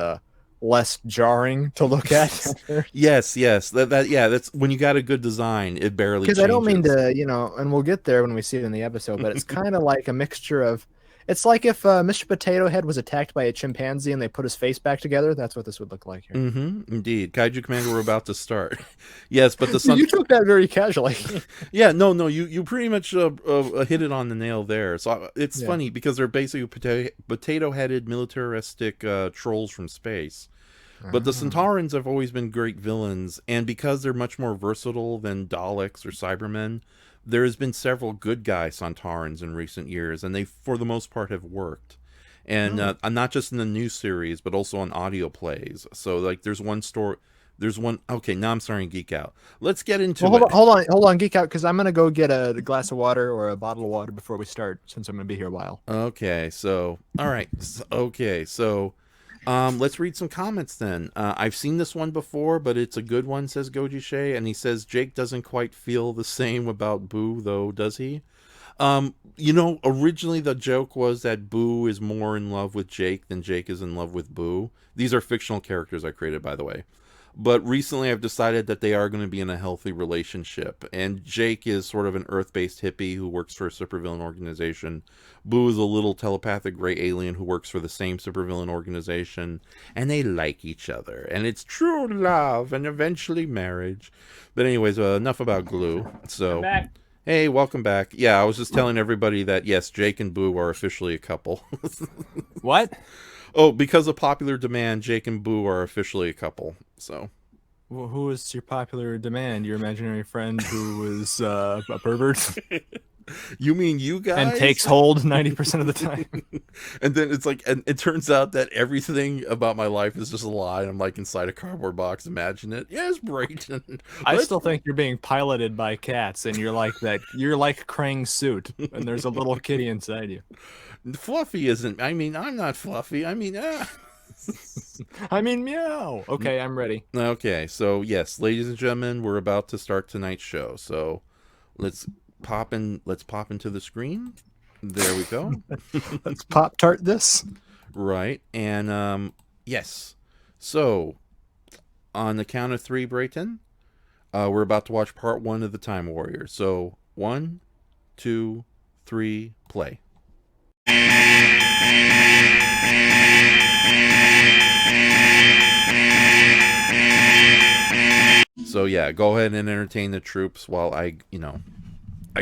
less jarring to look at. Yes. That's when you got a good design, it barely changes. Because I don't mean to, and we'll get there when we see it in the episode, but it's kind of like a mixture of, it's like if Mr. Potato Head was attacked by a chimpanzee and they put his face back together. That's what this would look like here. Indeed. Kaiju Commander, we're about to start. Yes, but you took that very casually. Yeah, no, you pretty much hit it on the nail there. So it's funny because they're basically potato-headed militaristic trolls from space. But the Centaurans have always been great villains, and because they're much more versatile than Daleks or Cybermen, there has been several good guy Centaurans in recent years, and they, for the most part, have worked. And not just in the new series, but also on audio plays. So, there's one story... Okay, now I'm starting to geek out. Let's get into it. Hold on, geek out, because I'm going to go get a glass of water or a bottle of water before we start, since I'm going to be here a while. Okay, so... All right. Okay, so... let's read some comments then. I've seen this one before, but it's a good one, says Goji Shea, and he says Jake doesn't quite feel the same about Boo, though, does he? Originally the joke was that Boo is more in love with Jake than Jake is in love with Boo. These are fictional characters I created, by the way. But recently I've decided that they are going to be in a healthy relationship. And Jake is sort of an Earth-based hippie who works for a supervillain organization. Boo is a little telepathic gray alien who works for the same supervillain organization. And they like each other. And it's true love and eventually marriage. But anyways, enough about G.L.U.E. So, hey, welcome back. Yeah, I was just telling everybody that, yes, Jake and Boo are officially a couple. What? Oh, because of popular demand, Jake and Boo are officially a couple. So, well, who is your popular demand? Your imaginary friend who is a pervert? You mean you guys? And takes hold 90% of the time. And then it's and it turns out that everything about my life is just a lie. And I'm inside a cardboard box. Imagine it. Yes, Brayton. I still think you're being piloted by cats, and you're like that. You're like Krang's suit, and there's a little kitty inside you. Fluffy isn't. I mean, I'm not Fluffy. I mean, I mean, meow. Okay, I'm ready. Okay, so yes, ladies and gentlemen, we're about to start tonight's show. So let's pop into the screen. There we go. Let's Pop-Tart this. Right. And yes. So on the count of 3, Brayton, we're about to watch part 1 of the Time Warrior. So 1, 2, 3, play. So yeah, go ahead and entertain the troops while I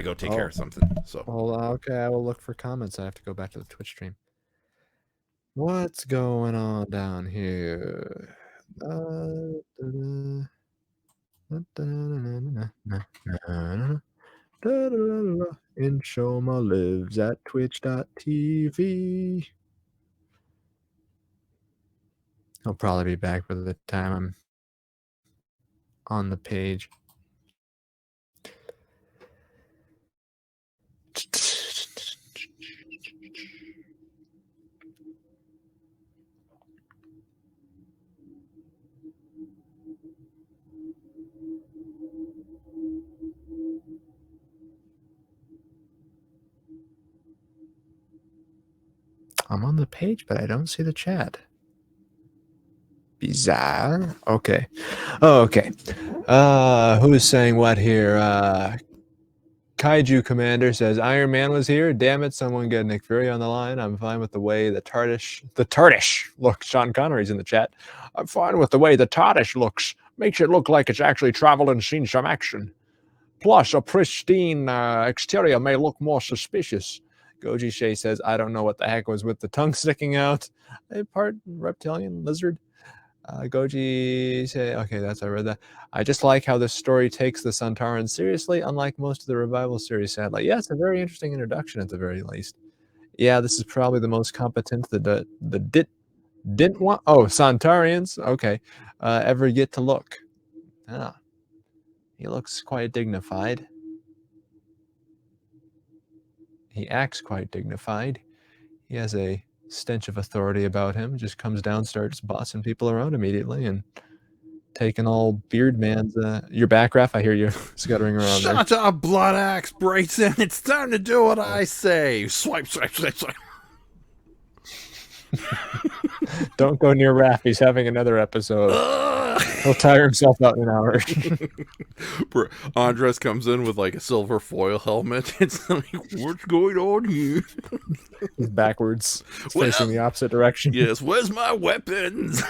go take care of something. So Hold on. Okay, I will look for comments. I have to go back to the Twitch stream. What's going on down here? Enshohma lives at twitch.tv. He'll probably be back by the time I'm on the page. I'm on the page, but I don't see the chat. Bizarre. Okay. Oh, okay. Who is saying what here? Kaiju Commander says Iron Man was here. Damn it! Someone get Nick Fury on the line. I'm fine with the way the TARDIS looks. Sean Connery's in the chat. I'm fine with the way the TARDIS looks. Makes it look like it's actually traveled and seen some action. Plus, a pristine exterior may look more suspicious. Goji Shay says, I don't know what the heck was with the tongue sticking out. A part reptilian lizard. Goji say, okay, I read that. I just like how this story takes the Santarans seriously, unlike most of the revival series, sadly. Yeah, it's a very interesting introduction at the very least. Yeah, this is probably the most competent didn't want, Santarians, okay, ever get to look. Ah, he looks quite dignified. He acts quite dignified. He has a stench of authority about him. Just comes down, starts bossing people around immediately, and taking all Beard Man's. You're back, Raf. I hear you scuttering around. Shut up, Blood Axe Brayton. It's time to do what I say. Swipe, swipe, swipe, swipe. Don't go near Raf. He's having another episode. He'll tire himself out in an hour. Andres comes in with like a silver foil helmet. It's like, what's going on here? He's backwards. He's facing the opposite direction. Yes, where's my weapons?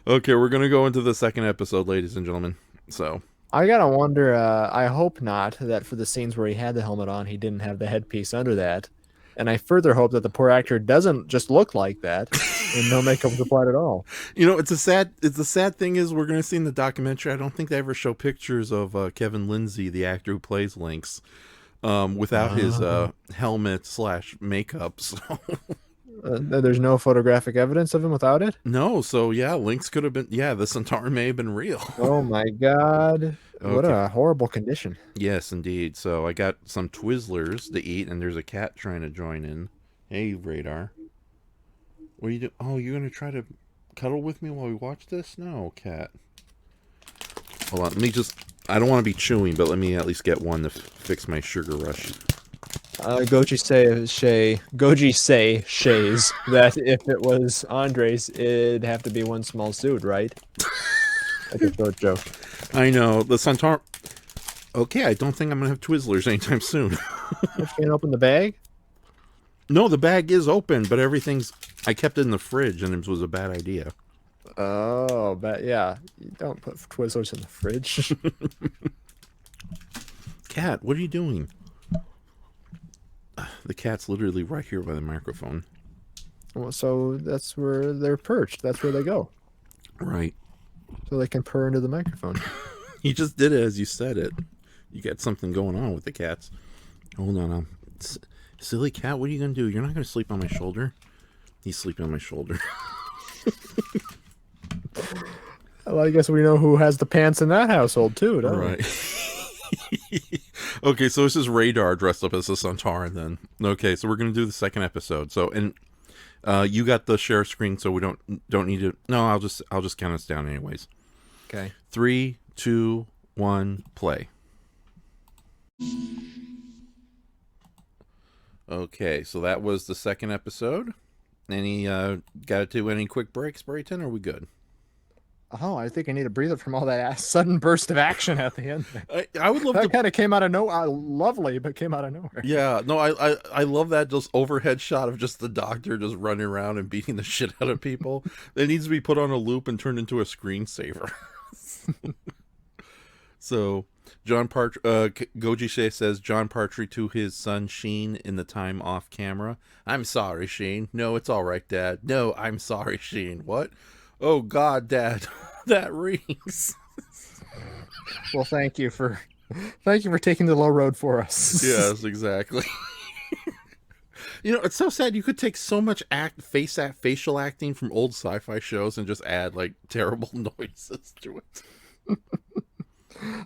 Okay, we're going to go into the second episode, ladies and gentlemen. So I gotta wonder, I hope not, that for the scenes where he had the helmet on, he didn't have the headpiece under that. And I further hope that the poor actor doesn't just look like that and no makeup was applied at all. You know, the sad thing is we're going to see in the documentary, I don't think they ever show pictures of Kevin Lindsay, the actor who plays Lynx, without his helmet / makeup. So. There's no photographic evidence of him without it? No, so yeah, Lynx could have been, the Centaur may have been real. Oh my god. Okay. What a horrible condition. Yes, indeed. So I got some Twizzlers to eat, and there's a cat trying to join in. Hey, Radar. What are you doing? Oh, you're going to try to cuddle with me while we watch this? No, cat. Hold on, let me just, I don't want to be chewing, but let me at least get one to fix my sugar rush. Goji say shays that if it was Andres, it'd have to be one small suit, right? That's a short joke. I know the Centaur. Okay, I don't think I'm gonna have Twizzlers anytime soon. You can't open the bag. No, the bag is open, but everything's. I kept it in the fridge, and it was a bad idea. Oh, but yeah, you don't put Twizzlers in the fridge. Cat, what are you doing? The cat's literally right here by the microphone. Well, so that's where they're perched. That's where they go. Right. So they can purr into the microphone. You just did it as you said it. You got something going on with the cats. Hold on. Silly cat, what are you going to do? You're not going to sleep on my shoulder? He's sleeping on my shoulder. Well, I guess we know who has the pants in that household, too, don't we? Right. Okay, so this is Radar dressed up as a Centaur then. Okay, so we're going to do the second episode. So, and You got the share screen, so we don't need to. No, I'll just count us down anyways. Okay. 3, 2, 1, play. Okay, so that was the second episode. Any got to do any quick breaks, Brayton? Or are we good? Oh, I think I need a breather from all that sudden burst of action at the end. I would love that kind of came out of nowhere. Lovely, but came out of nowhere. Yeah, no, I love that just overhead shot of just the doctor just running around and beating the shit out of people. It needs to be put on a loop and turned into a screensaver. So, Goji Shea says, John Partry to his son Sheen in the time off camera. I'm sorry, Sheen. No, it's all right, Dad. No, I'm sorry, Sheen. What? Oh, God, Dad. That rings. Well, thank you for taking the low road for us. Yes, exactly. It's so sad. You could take so much facial acting from old sci-fi shows and just add like terrible noises to it.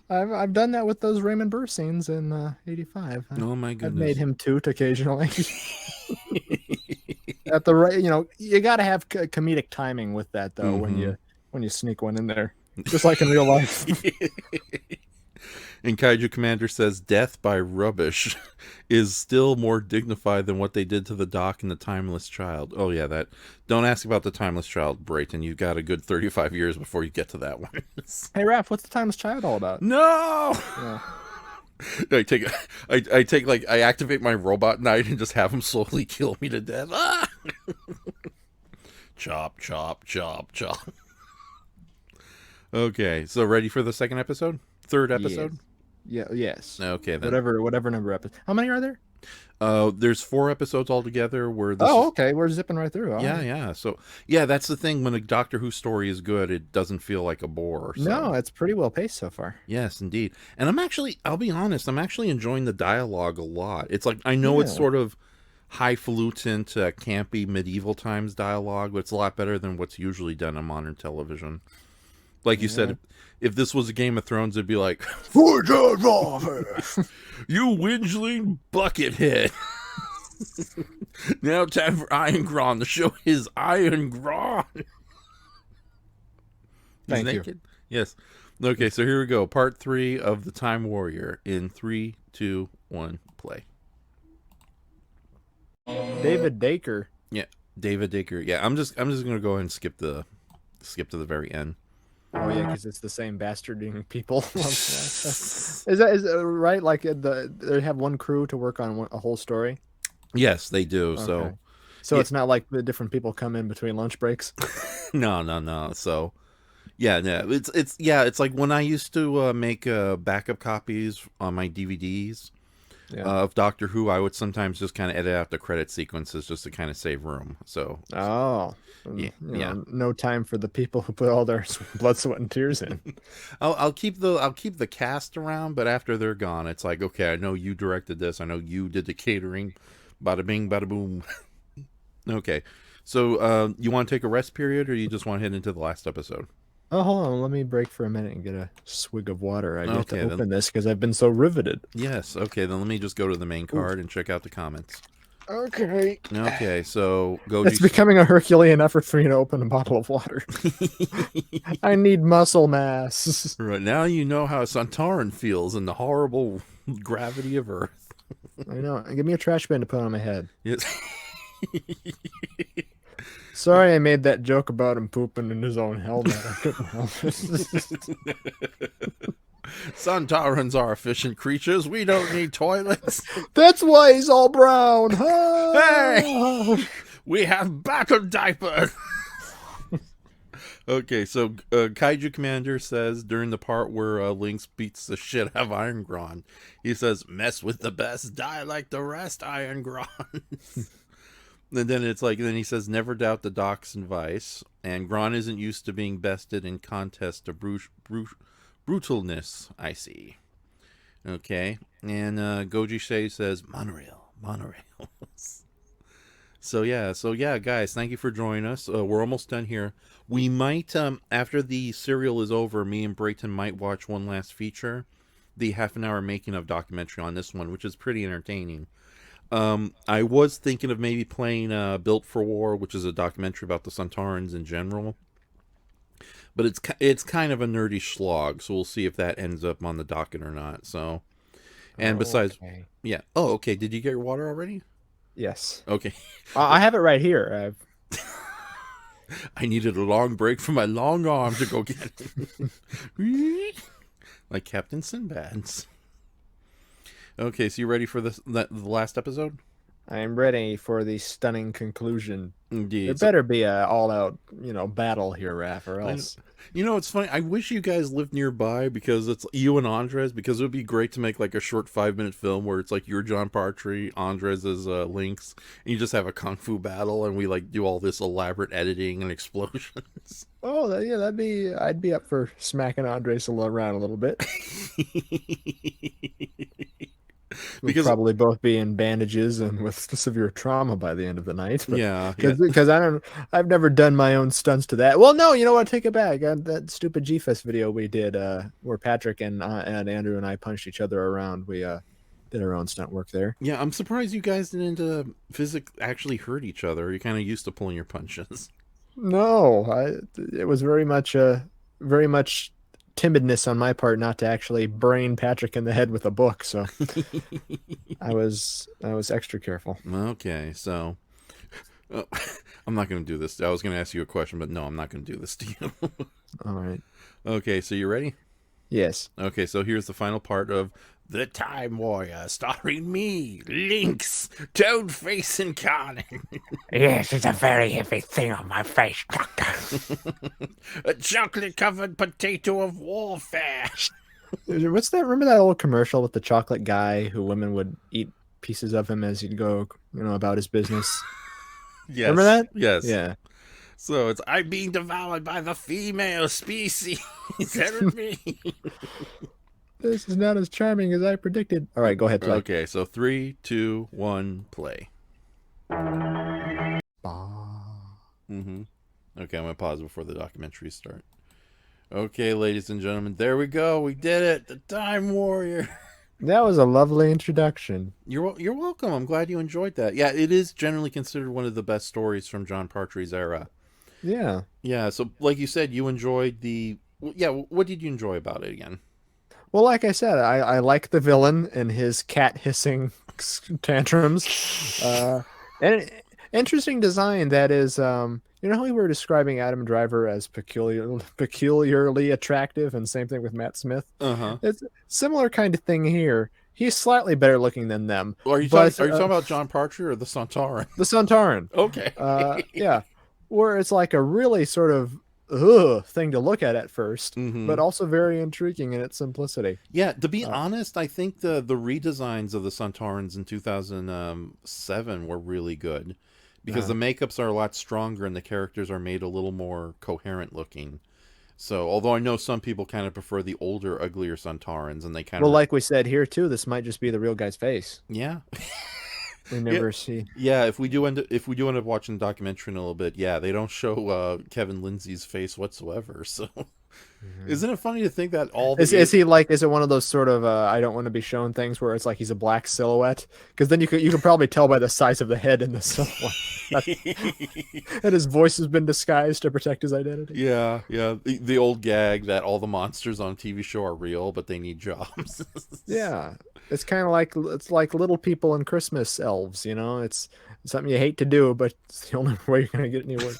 I've done that with those Raymond Burr scenes in '85. Oh my goodness! I've made him toot occasionally. At the right, you got to have comedic timing with that though. Mm-hmm. When you sneak one in there, just like in real life. And Kaiju Commander says death by rubbish is still more dignified than what they did to the doc and the Timeless Child. Oh yeah, that. Don't ask about the Timeless Child, Brayton. You've got a good 35 years before you get to that one. Hey Raph, what's the Timeless Child all about? No. Yeah. I activate my robot knight and just have him slowly kill me to death. Ah! Chop, chop, chop, chop. Okay, so ready for the second episode? Third episode? Yes. Okay, then. Whatever number episodes. How many are there? There's 4 episodes altogether. Okay. We're zipping right through. All right. Yeah. So, yeah, that's the thing. When a Doctor Who story is good, it doesn't feel like a bore. So. No, it's pretty well paced so far. Yes, indeed. And I'll be honest, I'm actually enjoying the dialogue a lot. It's like, I know it's sort of highfalutin, campy medieval times dialogue, but it's a lot better than what's usually done on modern television. Like you said, if this was a Game of Thrones, it'd be like, "For the you whingeling buckethead." Now time for Iron Gron to show his Iron Gron. Thank you. Yes. Okay, so here we go. Part 3 of The Time Warrior in 3, 2, 1, play. David Dacre. Yeah, David Dacre. Yeah, I'm just gonna go ahead and skip to the very end. Oh yeah, because it's the same bastarding people. Is that right? Like they have one crew to work on a whole story. Yes, they do. Okay. So it's not like the different people come in between lunch breaks. No. So it's like when I used to make backup copies on my DVDs of Doctor Who, I would sometimes just kind of edit out the credit sequences just to kind of save room. So no time for the people who put all their blood, sweat, and tears in. I'll keep the cast around, but after they're gone, it's like, okay, I know you directed this, I know you did the catering, bada bing, bada boom. Okay, so you want to take a rest period, or you just want to head into the last episode? Oh, hold on. Let me break for a minute and get a swig of water. I get to open this because I've been so riveted. Yes. Okay, then let me just go to the main card and check out the comments. Okay. Okay, so go. It's becoming a Herculean effort for you to open a bottle of water. I need muscle mass. Right now, you know how Santaran feels in the horrible gravity of Earth. I know. Give me a trash bin to put on my head. Yes. Sorry, I made that joke about him pooping in his own helmet. I couldn't help it. Santarans are efficient creatures. We don't need toilets. That's why he's all brown. Hey, we have backup diapers. Okay, so Kaiju Commander says during the part where Lynx beats the shit out of Iron Gron, he says, "Mess with the best, die like the rest, Iron Gron." And then it's like, then he says, "Never doubt the Docs and Vice." And Gron isn't used to being bested in contests of brutalness, I see. Okay. And Goji Shea says, monorail. So yeah, guys, thank you for joining us. We're almost done here. We might, after the serial is over, me and Brayton might watch one last feature, the half-an-hour making of documentary on this one, which is pretty entertaining. I was thinking of maybe playing Built for War, which is a documentary about the Centaurans in general. But it's kind of a nerdy slog, so we'll see if that ends up on the docket or not. So, and besides, Okay. yeah. Oh, okay. Did you get your water already? Yes. Okay. I have it right here. I needed a long break from my long arm to go get it. Like Captain Sinbad's. Okay, so you ready for the last episode? I am ready for the stunning conclusion. Indeed. There better be a all-out, battle here, Raf, or else. It's funny. I wish you guys lived nearby because it's you and Andres, because it would be great to make like a short 5-minute film where it's like you're John Partry, Andres is Lynx, and you just have a kung fu battle, and we like do all this elaborate editing and explosions. Oh, yeah, I'd be up for smacking Andres around a little bit. We'll Because probably both be in bandages and with severe trauma by the end of the night. But yeah, because I've never done my own stunts to that. Well, no, you know what? Take it back. That stupid G-Fest video we did, where Patrick and Andrew and I punched each other around. We did our own stunt work there. Yeah, I'm surprised you guys didn't actually hurt each other. You're kind of used to pulling your punches. No, it was very much timidness on my part not to actually brain Patrick in the head with a book. So I was extra careful. Okay, so I'm not going to do this. I was going to ask you a question, but no, I'm not going to do this to you. All right. Okay, so you ready? Yes. Okay, so here's the final part of The Time Warrior, starring me, Lynx, Toadface incarnate. Yes, it's a very heavy thing on my face, Doctor. A chocolate-covered potato of warfare. What's that? Remember that old commercial with the chocolate guy who women would eat pieces of him as he'd go, about his business? Yes. Remember that? Yes. Yeah. So it's, I'm being devoured by the female species. Help me. This is not as charming as I predicted. All right, go ahead, play. Okay, so 3, 2, 1, play. Mm-hmm. Okay, I'm going to pause before the documentaries start. Okay, ladies and gentlemen, there we go. We did it. The Time Warrior. That was a lovely introduction. You're welcome. I'm glad you enjoyed that. Yeah, it is generally considered one of the best stories from John Partry's era. Yeah. Yeah, so like you said, you enjoyed the... Yeah, what did you enjoy about it again? Well, like I said, I like the villain and his cat hissing tantrums. And interesting design that is, how we were describing Adam Driver as peculiarly attractive, and same thing with Matt Smith. Uh-huh. It's a similar kind of thing here. He's slightly better looking than them. Well, are you talking about John Partry or the Centauran? The Centauran. Okay. Yeah. Where it's like a really sort of thing to look at first, but also very intriguing in its simplicity. Yeah, to be honest, I think the redesigns of the Centaurans in 2007 were really good, because the makeups are a lot stronger and the characters are made a little more coherent looking. So, although I know some people kind of prefer the older, uglier Centaurans, and they kind of... Well, like we said here too, this might just be the real guy's face. Yeah. We never see. Yeah, if we do end up watching the documentary in a little bit, yeah, they don't show Kevin Lindsay's face whatsoever. So, isn't it funny to think that all the... Is he like? Is it one of those sort of I don't want to be shown things where it's like he's a black silhouette? Because then you can probably tell by the size of the head in the silhouette that his voice has been disguised to protect his identity. Yeah. The old gag that all the monsters on TV show are real, but they need jobs. Yeah. It's kind of like little people and Christmas elves, It's something you hate to do, but it's the only way you're going to get any work.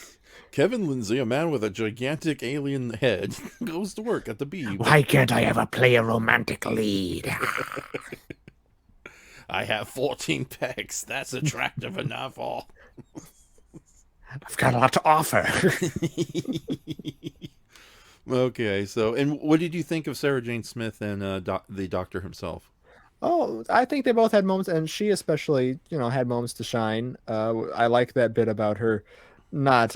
Kevin Lindsay, a man with a gigantic alien head, goes to work at the Bee. Why can't I ever play a romantic lead? I have 14 pecs. That's attractive enough. All. I've got a lot to offer. Okay, so, and what did you think of Sarah Jane Smith and the Doctor himself? Oh, I think they both had moments, and she especially, had moments to shine. I like that bit about her not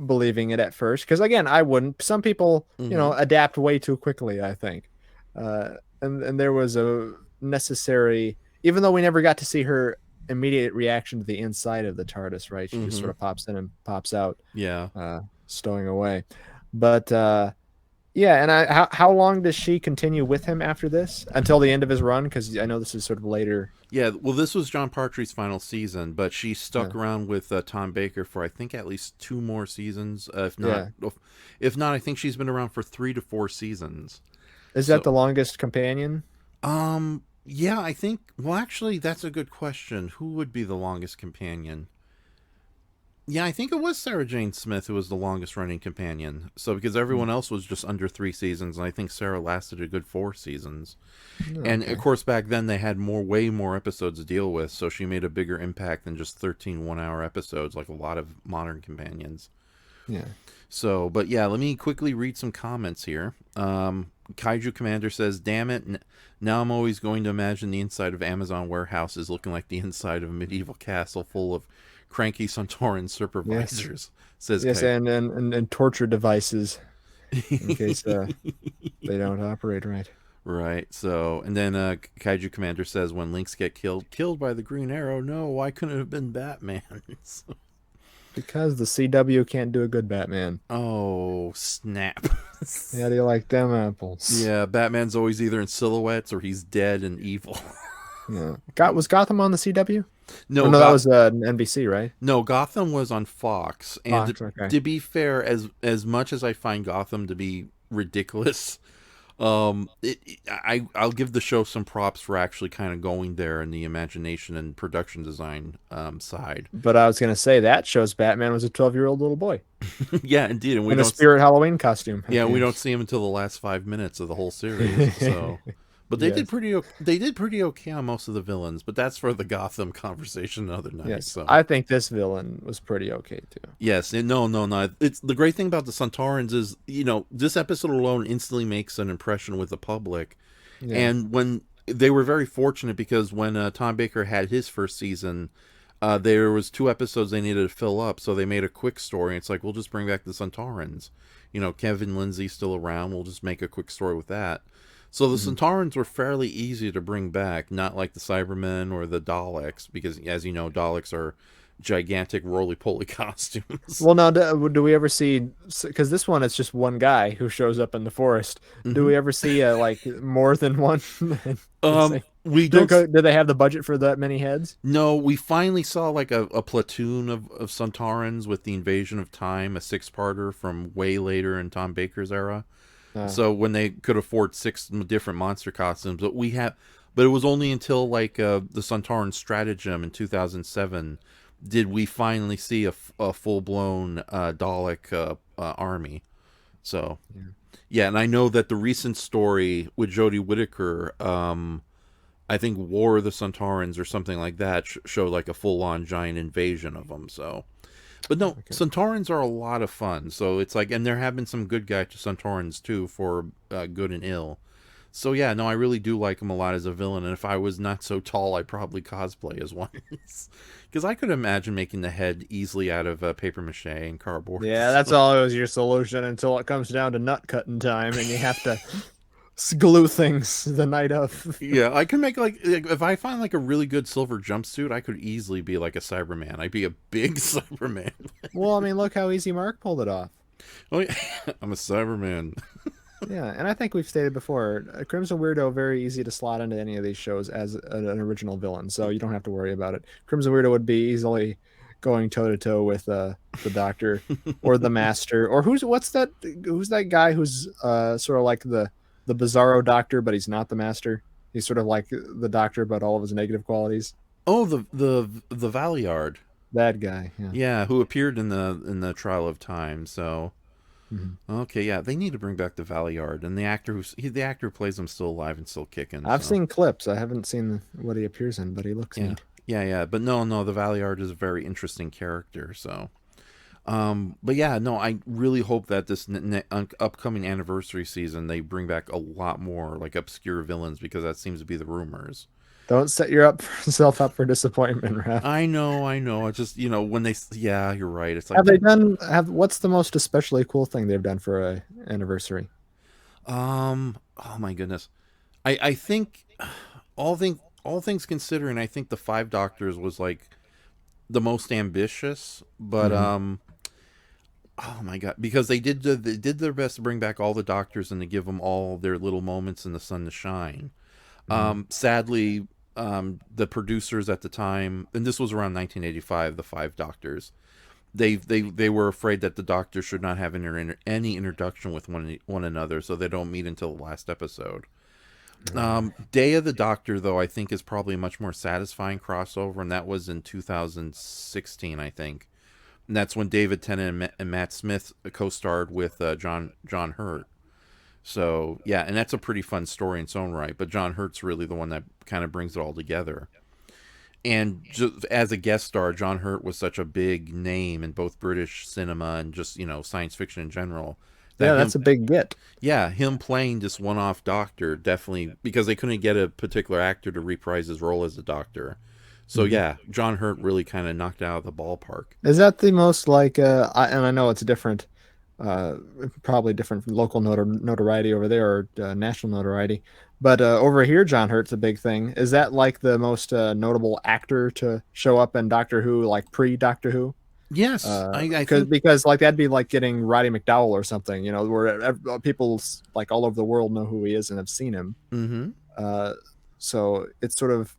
believing it at first, because again, I wouldn't. Some people, adapt way too quickly, I think. And there was a necessary, even though we never got to see her immediate reaction to the inside of the TARDIS, right? She just sort of pops in and pops out. Yeah. Stowing away. But Yeah, and how long does she continue with him after this? Until the end of his run? Because I know this is sort of later. Yeah, well, this was John Partry's final season, but she stuck Yeah. around with Tom Baker for I think at least 2 more seasons. Yeah. If not, I think she's been around for 3 to 4 seasons. Is So- that the longest companion? Yeah, I think. Well, actually, that's a good question. Who would be the longest companion? Yeah, I think it was Sarah Jane Smith who was the longest running companion. So because everyone else was just under 3 seasons, and I think Sarah lasted a good 4 seasons. And of course, back then they had way more episodes to deal with, so she made a bigger impact than just 13 one-hour episodes, like a lot of modern companions. Yeah. So, but yeah, let me quickly read some comments here. Kaiju Commander says, "Damn it! Now I'm always going to imagine the inside of Amazon warehouses looking like the inside of a medieval castle full of cranky Sontaran supervisors." Says Yes, Kaiju. and torture devices in case they don't operate right. Right. So, and then Kaiju Commander says, "When Lynx get killed by the Green Arrow, no, why couldn't it have been Batman?" Because the CW can't do a good Batman. Oh, snap. How do you like them apples? Yeah, Batman's always either in silhouettes or he's dead and evil. Yeah. Was Gotham on the CW? No, Or no, that was NBC, right? No, Gotham was on Fox. And Fox, okay. to be fair, as much as I find Gotham to be ridiculous, I'll give the show some props for actually kind of going there in the imagination and production design side. But I was going to say that shows Batman was a 12-year-old little boy Yeah, indeed. And we in a don't spirit Halloween costume. Yeah, we don't see him until the last 5 minutes of the whole series. So, but they did pretty. They did pretty okay on most of the villains. But that's for the Gotham conversation another night. Yes, So I think this villain was pretty okay too. yes, no. It's the great thing about the Sontarans is this episode alone instantly makes an impression with the public, and when they were very fortunate because when Tom Baker had his first season. There was 2 episodes they needed to fill up, so they made a quick story. It's like, we'll just bring back the Sontarans. Kevin Lindsay's still around. We'll just make a quick story with that. So the Sontarans were fairly easy to bring back, not like the Cybermen or the Daleks, because, as you know, Daleks are gigantic roly-poly costumes. Well, now, do we ever see, because this one it's just one guy who shows up in the forest. Do we ever see more than one? We don't. Do they have the budget for that many heads? No, we finally saw like a platoon of Sontarans with the Invasion of Time, a 6-parter from way later in Tom Baker's era. So when they could afford 6 different monster costumes, but it was only until like the Sontaran Stratagem in 2007 did we finally see a full-blown Dalek army. So yeah, and I know that the recent story with Jodie Whittaker, I think War of the Sontarans or something like that showed like a full-on giant invasion of them. So, but no, Sontarans are a lot of fun. So it's like, and there have been some good guys to Sontarans too for good and ill. So yeah, no, I really do like him a lot as a villain. And if I was not so tall, I'd probably cosplay as one. Because I could imagine making the head easily out of paper mache and cardboard. Yeah, that's always your solution until it comes down to nut cutting time and you have to glue things the night of. Yeah, I can make like if I find like a really good silver jumpsuit, I could easily be like a Cyberman. I'd be a big Cyberman. Well, I mean, look how easy Mark pulled it off. Oh yeah, I'm a Cyberman. Yeah, and I think we've stated before, Crimson Weirdo very easy to slot into any of these shows as an original villain, so you don't have to worry about it. Crimson Weirdo would be easily going toe to toe with the Doctor or the Master, or who's that guy who's sort of like the Bizarro Doctor, but he's not the Master. He's sort of like the Doctor, but all of his negative qualities. Oh, the Valiard. That guy. Yeah. Yeah, who appeared in the Trial of Time. So. Okay, yeah, they need to bring back the Valiard, and the actor who plays him still alive and still kicking. I've seen clips. I haven't seen what he appears in, but he looks neat. Yeah, but no, the Valiard is a very interesting character. So, but yeah, no, I really hope that this upcoming anniversary season they bring back a lot more like obscure villains, because that seems to be the rumors. Don't set yourself up for disappointment, Raf. I know. I just, when they, yeah, you're right. It's like, what's the most especially cool thing they've done for a anniversary? Oh my goodness. I think all things considering, I think the 5 Doctors was like the most ambitious, but Oh my god! Because they did their best to bring back all the doctors and to give them all their little moments in the sun to shine. Sadly, the producers at the time, and this was around 1985, the five doctors, they were afraid that the doctors should not have any introduction with one another, so they don't meet until the last episode. Day of the Doctor, though, I think is probably a much more satisfying crossover, and that was in 2016, I think. And that's when David Tennant and Matt Smith co-starred with John Hurt. So, yeah, and that's a pretty fun story in its own right, but John Hurt's really the one that kind of brings it all together. And just as a guest star, John Hurt was such a big name in both British cinema and just, science fiction in general. That's a big get. Yeah, him playing this one-off doctor, definitely, because they couldn't get a particular actor to reprise his role as a doctor. So, yeah, John Hurt really kind of knocked it out of the ballpark. Is that the most, and I know it's different, probably different local notoriety over there, or national notoriety, but over here, John Hurt's a big thing. Is that like the most notable actor to show up in Doctor Who, like pre-Doctor Who? Yes, I think... because like that'd be like getting Roddy McDowell or something, where people like all over the world know who he is and have seen him. Mm-hmm. So it's sort of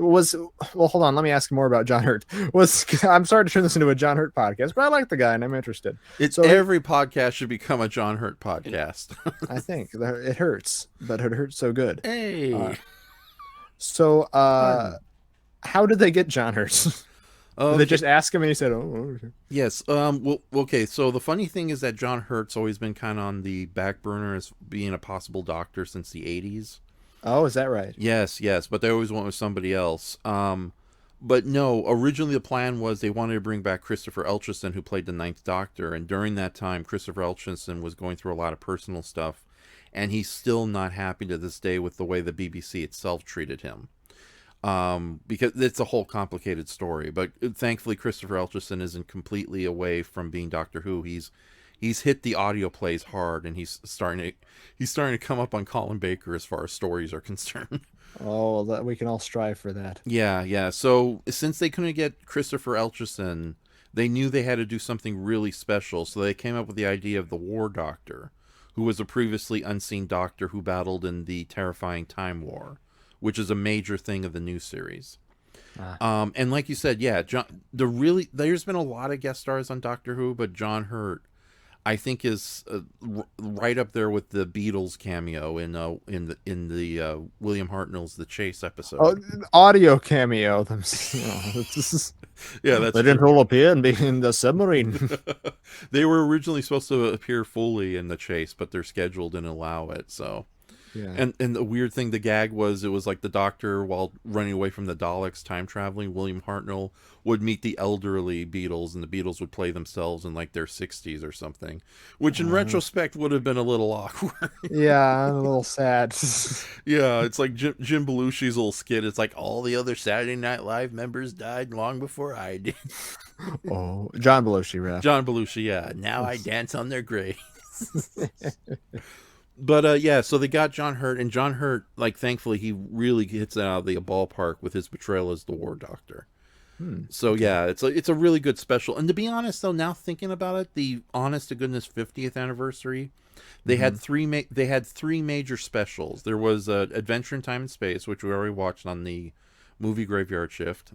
hold on, let me ask more about John Hurt. I'm sorry to turn this into a John Hurt podcast, but I like the guy and I'm interested. Every podcast should become a John Hurt podcast. I think it hurts, but it hurts so good. Hey. How did they get John Hurt? They just asked him and he said, "Oh, okay." Yes. Well, okay. So the funny thing is that John Hurt's always been kind of on the back burner as being a possible doctor since the 80s. Oh, is that right? Yes. But they always went with somebody else. But no, originally the plan was they wanted to bring back Christopher Eccleston, who played the Ninth Doctor. And during that time, Christopher Eccleston was going through a lot of personal stuff. And he's still not happy to this day with the way the BBC itself treated him. Because it's a whole complicated story, but thankfully Christopher Eccleston isn't completely away from being Doctor Who. He's hit the audio plays hard, and he's starting to come up on Colin Baker as far as stories are concerned. Oh, that we can all strive for that. Yeah. So since they couldn't get Christopher Eccleston, they knew they had to do something really special. So they came up with the idea of the War Doctor, who was a previously unseen doctor who battled in the terrifying Time War, which is a major thing of the new series. And like you said, yeah, there's been a lot of guest stars on Doctor Who, but John Hurt, I think, is right up there with the Beatles cameo in the William Hartnell's The Chase episode. Oh, audio cameo. Yeah, that's they didn't all appear and be in the submarine. They were originally supposed to appear fully in The Chase, but their schedule didn't allow it, so... Yeah. And the weird thing, the gag was, it was like the Doctor, while running away from the Daleks, time traveling, William Hartnell would meet the elderly Beatles, and the Beatles would play themselves in like their 60s or something, which in retrospect would have been a little awkward. Yeah, a little sad. Yeah, it's like Jim Belushi's little skit. It's like, all the other Saturday Night Live members died long before I did. Oh, John Belushi, right? John Belushi, yeah. Now I dance on their graves. But yeah, so they got John Hurt, and John Hurt, like, thankfully, he really hits it out of the ballpark with his portrayal as the War Doctor. So yeah, it's a really good special. And to be honest, though, now thinking about it, the honest to goodness 50th anniversary, they had three major specials. There was Adventure in Time and Space, which we already watched on the movie Graveyard Shift.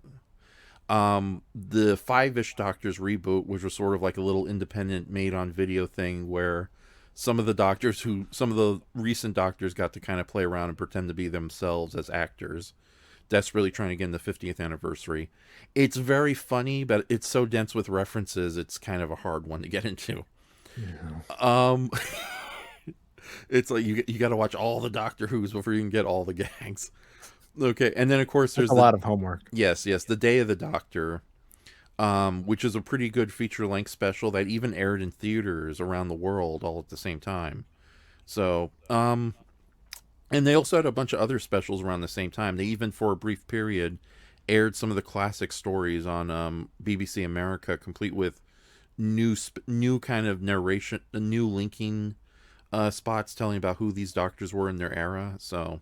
The Five-ish Doctors reboot, which was sort of like a little independent made-on-video thing where some of the recent Doctors got to kind of play around and pretend to be themselves as actors, desperately trying to get in the 50th anniversary. It's very funny, but it's so dense with references, it's kind of a hard one to get into. Yeah. It's like you got to watch all the Doctor Who's before you can get all the gags. Okay, and then of course there's a lot of homework. Yes, The Day of the Doctor, which is a pretty good feature-length special that even aired in theaters around the world all at the same time. So, and they also had a bunch of other specials around the same time. They even, for a brief period, aired some of the classic stories on BBC America, complete with new kind of narration, new linking spots telling about who these doctors were in their era. So,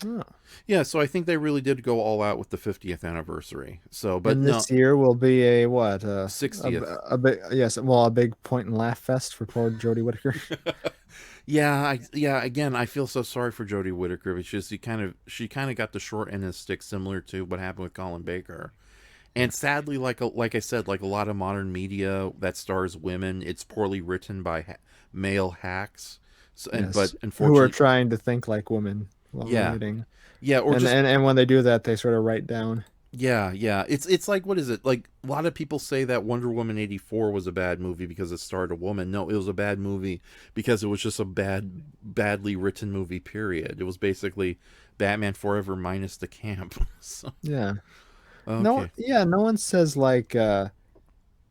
Oh. Yeah, so I think they really did go all out with the 50th anniversary. So, but And no, this year will be a what? 60th. A big, yes, well, a big point and laugh fest for poor Jodie Whittaker. Yeah. Again, I feel so sorry for Jodie Whittaker. It's just she kind of got the short end of the stick, similar to what happened with Colin Baker. And sadly, like I said, like a lot of modern media that stars women, it's poorly written by male hacks. So, Yes, but who unfortunately, are trying to think like women while yeah, writing. yeah, or And, just and when they do that, they sort of write down. yeah. It's like, what is it? Like a lot of people say that Wonder Woman 84 was a bad movie because it starred a woman. No, it was a bad movie because it was just a badly written movie. Period. It was basically Batman Forever minus the camp. So, Yeah. okay. No one says like,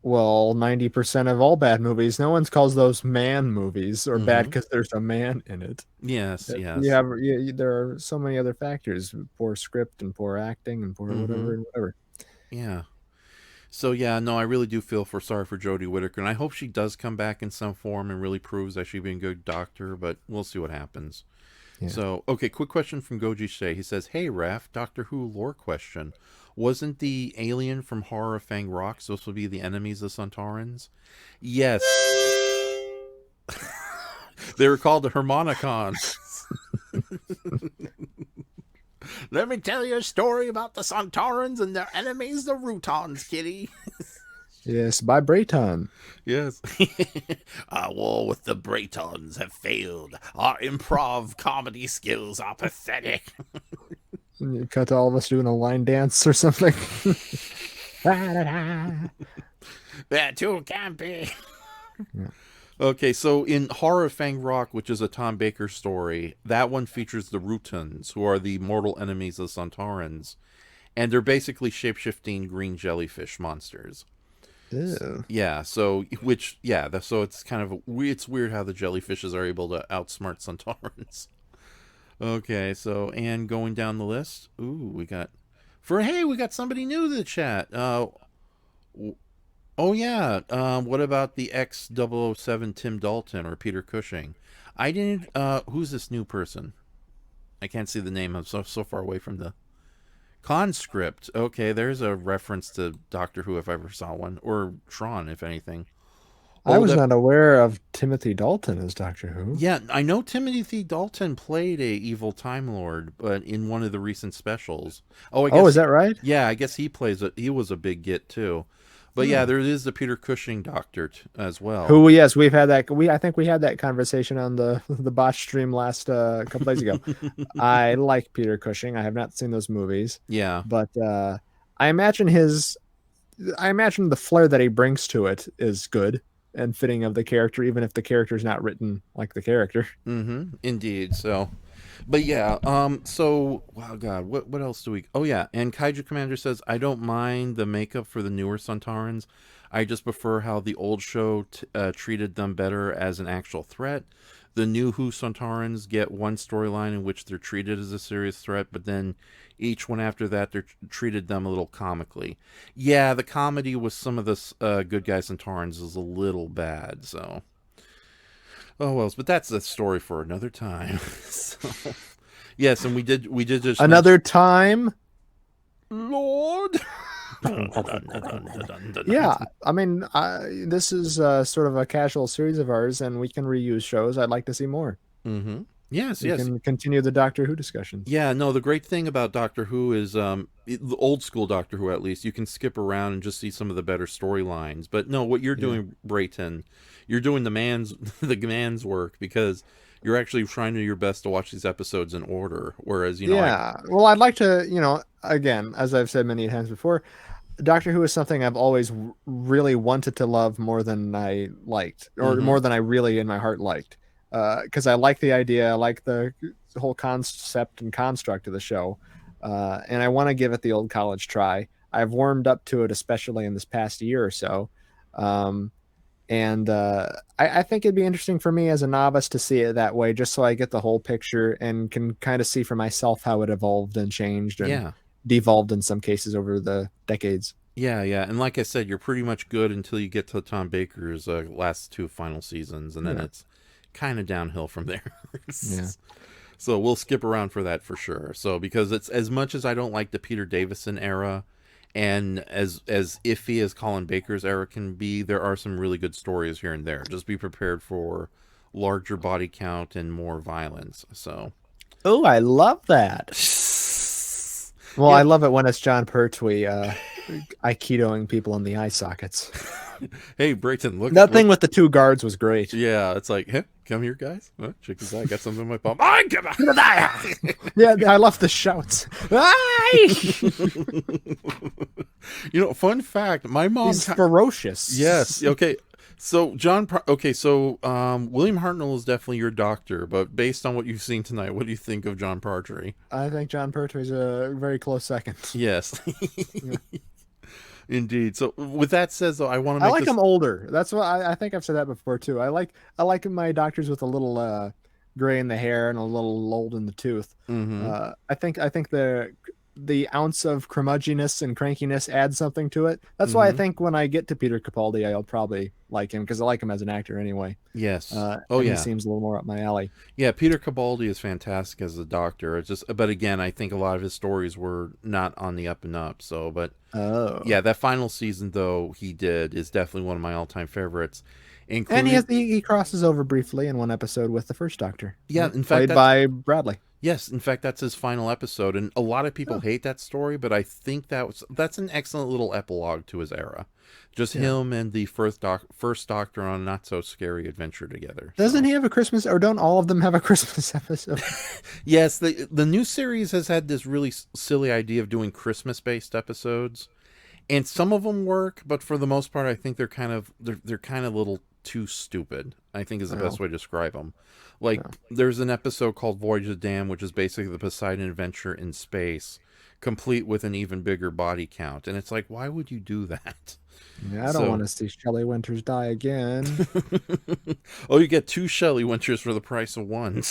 well, 90% of all bad movies, no one calls those man movies or bad Mm-hmm. because there's a man in it. Yes. There are so many other factors: poor script and poor acting and poor Mm-hmm. whatever and whatever. Yeah. So yeah, no, I really do feel sorry for Jodie Whittaker, and I hope she does come back in some form and really proves that she's been a good doctor. But we'll see what happens. Yeah. So, okay, quick question from Goji Shea. He says, "Hey, Raf, Doctor Who lore question. Wasn't the alien from Horror of Fang Rock supposed to be the enemies of Centaurans?" Yes. They were called the Harmonicons. Let me tell you a story about the Centaurans and their enemies, the Routons, kitty. Yes, by Brayton. Yes. Our war with the Braytons have failed. Our improv comedy skills are pathetic. And you cut to all of us doing a line dance or something. They're too campy. Yeah. Okay, so in Horror of Fang Rock, which is a Tom Baker story, that one features the Routons, who are the mortal enemies of Centaurans. And they're basically shape-shifting green jellyfish monsters. Ew. Yeah, so so it's kind of it's weird how the jellyfishes are able to outsmart Centaurans. Okay, so and going down the list, we got somebody new to the chat. What about the X007 Tim Dalton or Peter Cushing? I didn't. Who's this new person? I can't see the name. I'm so far away from the conscript. Okay, there's a reference to Doctor Who if I ever saw one, or Tron if anything. I was not aware of Timothy Dalton as Doctor Who. Yeah, I know Timothy Dalton played a evil Time Lord, but in one of the recent specials. I guess, is that right? Yeah, I guess he was a big get too. But yeah, there is the Peter Cushing Doctor as well. Who? Yes, we've had that. I think we had that conversation on the botch stream last couple days ago. I like Peter Cushing. I have not seen those movies. Yeah, but I imagine the flair that he brings to it is good and fitting of the character, even if the character is not written like the character. Mm-hmm. Indeed. So, but yeah. So, wow, God, what else do we? Oh yeah, and Kaiju Commander says, I don't mind the makeup for the newer Centaurans. I just prefer how the old show treated them better as an actual threat. The new Who Centaurans get one storyline in which they're treated as a serious threat, but then each one after that, they're treated them a little comically. Yeah, the comedy with some of the good guy Centaurans is a little bad, so. Oh well, but that's a story for another time. So, yes, and we did just another time, Lord. Yeah, I mean, this is sort of a casual series of ours, and we can reuse shows. I'd like to see more. Mm-hmm. Yes, we can continue the Doctor Who discussions. Yeah, no, the great thing about Doctor Who is, the old school Doctor Who at least, you can skip around and just see some of the better storylines. But no, what you're doing, Brayton, you're doing the man's work, because you're actually trying to do your best to watch these episodes in order. Whereas, well, I'd like to, again, as I've said many times before, Doctor Who is something I've always really wanted to love more than I liked, or more than I really in my heart liked. Because I like the idea, I like the whole concept and construct of the show, and I want to give it the old college try. I've warmed up to it, especially in this past year or so, and I think it'd be interesting for me as a novice to see it that way, just so I get the whole picture and can kind of see for myself how it evolved and changed and devolved in some cases over the decades. Yeah, and like I said, you're pretty much good until you get to Tom Baker's last two final seasons, and then it's kind of downhill from there. So we'll skip around for that for sure. So because it's as much as I don't like the Peter Davison era, and as iffy as Colin Baker's era can be, there are some really good stories here and there. Just be prepared for larger body count and more violence. So, Oh, I love that. Well, Yeah. I love it when it's John Pertwee Aikidoing people in the eye sockets. hey, Brayton, look. That look. thing with the two guards was great. Yeah, it's like, hey, come here, guys. Oh, check this out. I got something in my palm. I get Yeah, I love the shouts. Aye! Fun fact, my mom. He's ferocious. Yes. Okay. So William Hartnell is definitely your doctor, but based on what you've seen tonight, what do you think of John Partry? I think John Pertwee's a very close second. Yes. Indeed. So with that said, though, I want to I make like this... him older. That's what I think I've said that before too. I like my doctors with a little gray in the hair and a little old in the tooth. Mhm. I think the ounce of curmudgeoness and crankiness adds something to it. That's why I think when I get to Peter Capaldi, I'll probably like him because I like him as an actor anyway. Yes. And yeah. he seems a little more up my alley. Yeah, Peter Capaldi is fantastic as a doctor. But again, I think a lot of his stories were not on the up and up. So, but yeah, that final season though is definitely one of my all-time favorites. And he crosses over briefly in one episode with the first Doctor. Yeah, in fact, played by Bradley. Yes, in fact, that's his final episode, and a lot of people hate that story, but I think that's an excellent little epilogue to his era. Just him and the first Doctor on a not so scary adventure together. Doesn't he have a Christmas, or don't all of them have a Christmas episode? Yes, the new series has had this really silly idea of doing Christmas-based episodes, and some of them work, but for the most part, I think they're kind of a little too stupid, I think is the best way to describe them. Like, there's an episode called Voyage of the Dam, which is basically the Poseidon adventure in space, complete with an even bigger body count. And it's like, why would you do that? Yeah, I don't want to see Shelley Winters die again. Oh, you get 2 Shelley Winters for the price of 1.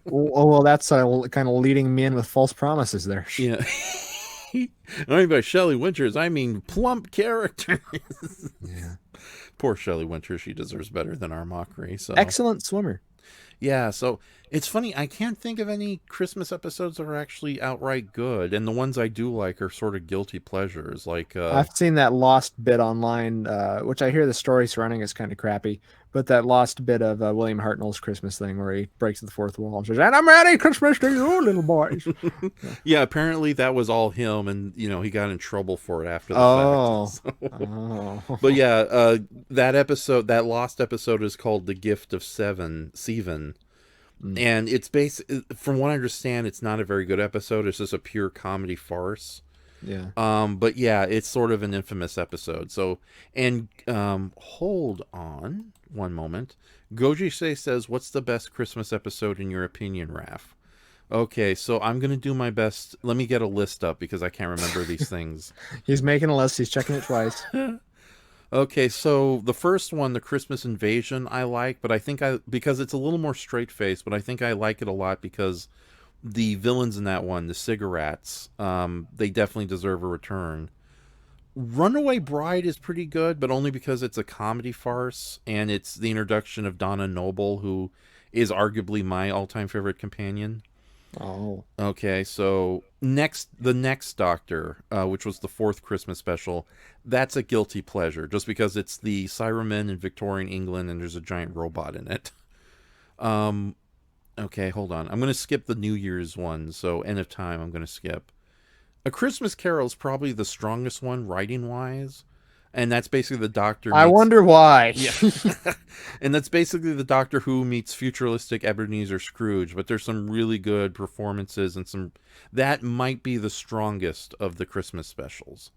Well, that's kind of leading me in with false promises there. Yeah. I don't mean by Shelley Winters, I mean plump characters. Yeah. Poor Shelley Winters, she deserves better than our mockery. So Excellent swimmer. Yeah, so it's funny, I can't think of any Christmas episodes that are actually outright good, and the ones I do like are sort of guilty pleasures. Like I've seen that lost bit online, which I hear the story surrounding is kind of crappy, but that lost bit of William Hartnell's Christmas thing where he breaks the fourth wall and says, "And I'm ready Christmas to you, little boys." Yeah, apparently that was all him, and he got in trouble for it after the fact. So. But yeah, that lost episode is called "The Gift of Seven." And it's from what I understand, it's not a very good episode. It's just a pure comedy farce. Yeah. But yeah, it's sort of an infamous episode. So, and hold on one moment. Goji says, "What's the best Christmas episode in your opinion, Raf?" Okay, so I'm gonna do my best. Let me get a list up because I can't remember these things. He's making a list. He's checking it twice. Okay, so the first one, the Christmas Invasion, I like, but because it's a little more straight-faced, but I think I like it a lot because the villains in that one, the cigarettes, they definitely deserve a return. Runaway Bride is pretty good, but only because it's a comedy farce, and it's the introduction of Donna Noble, who is arguably my all-time favorite companion. Oh. Okay, so the next Doctor, which was the 4th Christmas special, that's a guilty pleasure, just because it's the Cybermen in Victorian England and there's a giant robot in it. Okay, hold on. I'm going to skip the New Year's one, so End of Time I'm going to skip. A Christmas Carol is probably the strongest one, writing-wise. And that's basically the Doctor. I wonder why. Yeah. And that's basically the Doctor Who meets futuristic Ebenezer Scrooge. But there's some really good performances and that might be the strongest of the Christmas specials.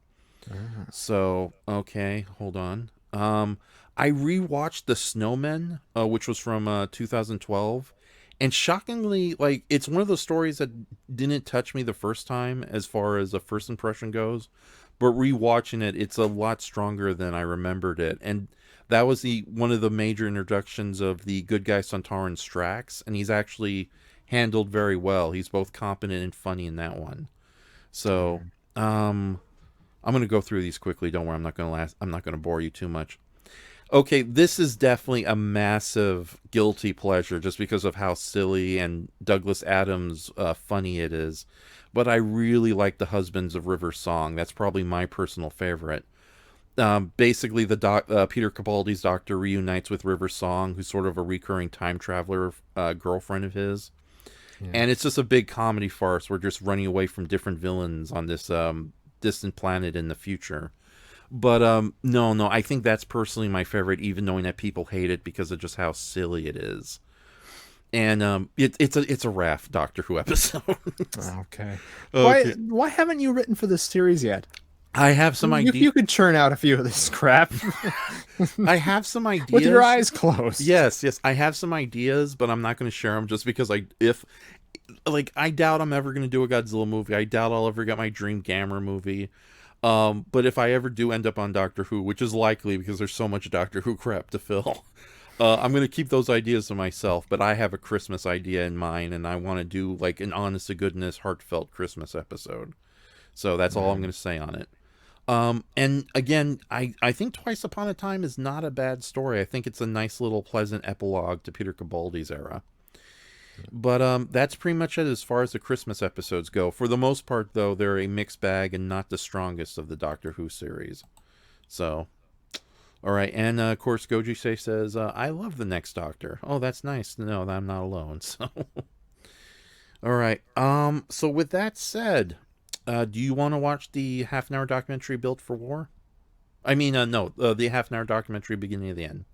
So, okay, hold on. I rewatched The Snowmen, which was from 2012. And shockingly, like, it's one of those stories that didn't touch me the first time as far as a first impression goes. But rewatching it, it's a lot stronger than I remembered it. And that was one of the major introductions of the good guy Sontaran Strax, and he's actually handled very well. He's both competent and funny in that one. So, I'm going to go through these quickly. Don't worry, I'm not going to bore you too much. Okay, this is definitely a massive guilty pleasure just because of how silly and Douglas Adams funny it is. But I really like The Husbands of River Song. That's probably my personal favorite. Basically, Peter Capaldi's doctor reunites with River Song, who's sort of a recurring time traveler girlfriend of his. Yeah. And it's just a big comedy farce. We're just running away from different villains on this distant planet in the future. But no, I think that's personally my favorite, even knowing that people hate it because of just how silly it is. And it's a Raf Doctor Who episode. Okay. Why haven't you written for this series yet? I have some ideas. You could churn out a few of this crap. I have some ideas. With your eyes closed. Yes. I have some ideas, but I'm not going to share them just because I doubt I'm ever going to do a Godzilla movie. I doubt I'll ever get my dream Gamera movie. But if I ever do end up on Doctor Who, which is likely because there's so much Doctor Who crap to fill, I'm going to keep those ideas to myself. But I have a Christmas idea in mind, and I want to do like an honest-to-goodness, heartfelt Christmas episode. So that's all I'm going to say on it. And again, I think Twice Upon a Time is not a bad story. I think it's a nice little pleasant epilogue to Peter Capaldi's era. But that's pretty much it as far as the Christmas episodes go. For the most part, though, they're a mixed bag and not the strongest of the Doctor Who series. So, all right. And, of course, Goji says, I love the next Doctor. Oh, that's nice to know that I'm not alone. So, all right. So with that said, do you want to watch the half-an-hour documentary Built for War? I mean, no, the half-an-hour documentary Beginning of the End.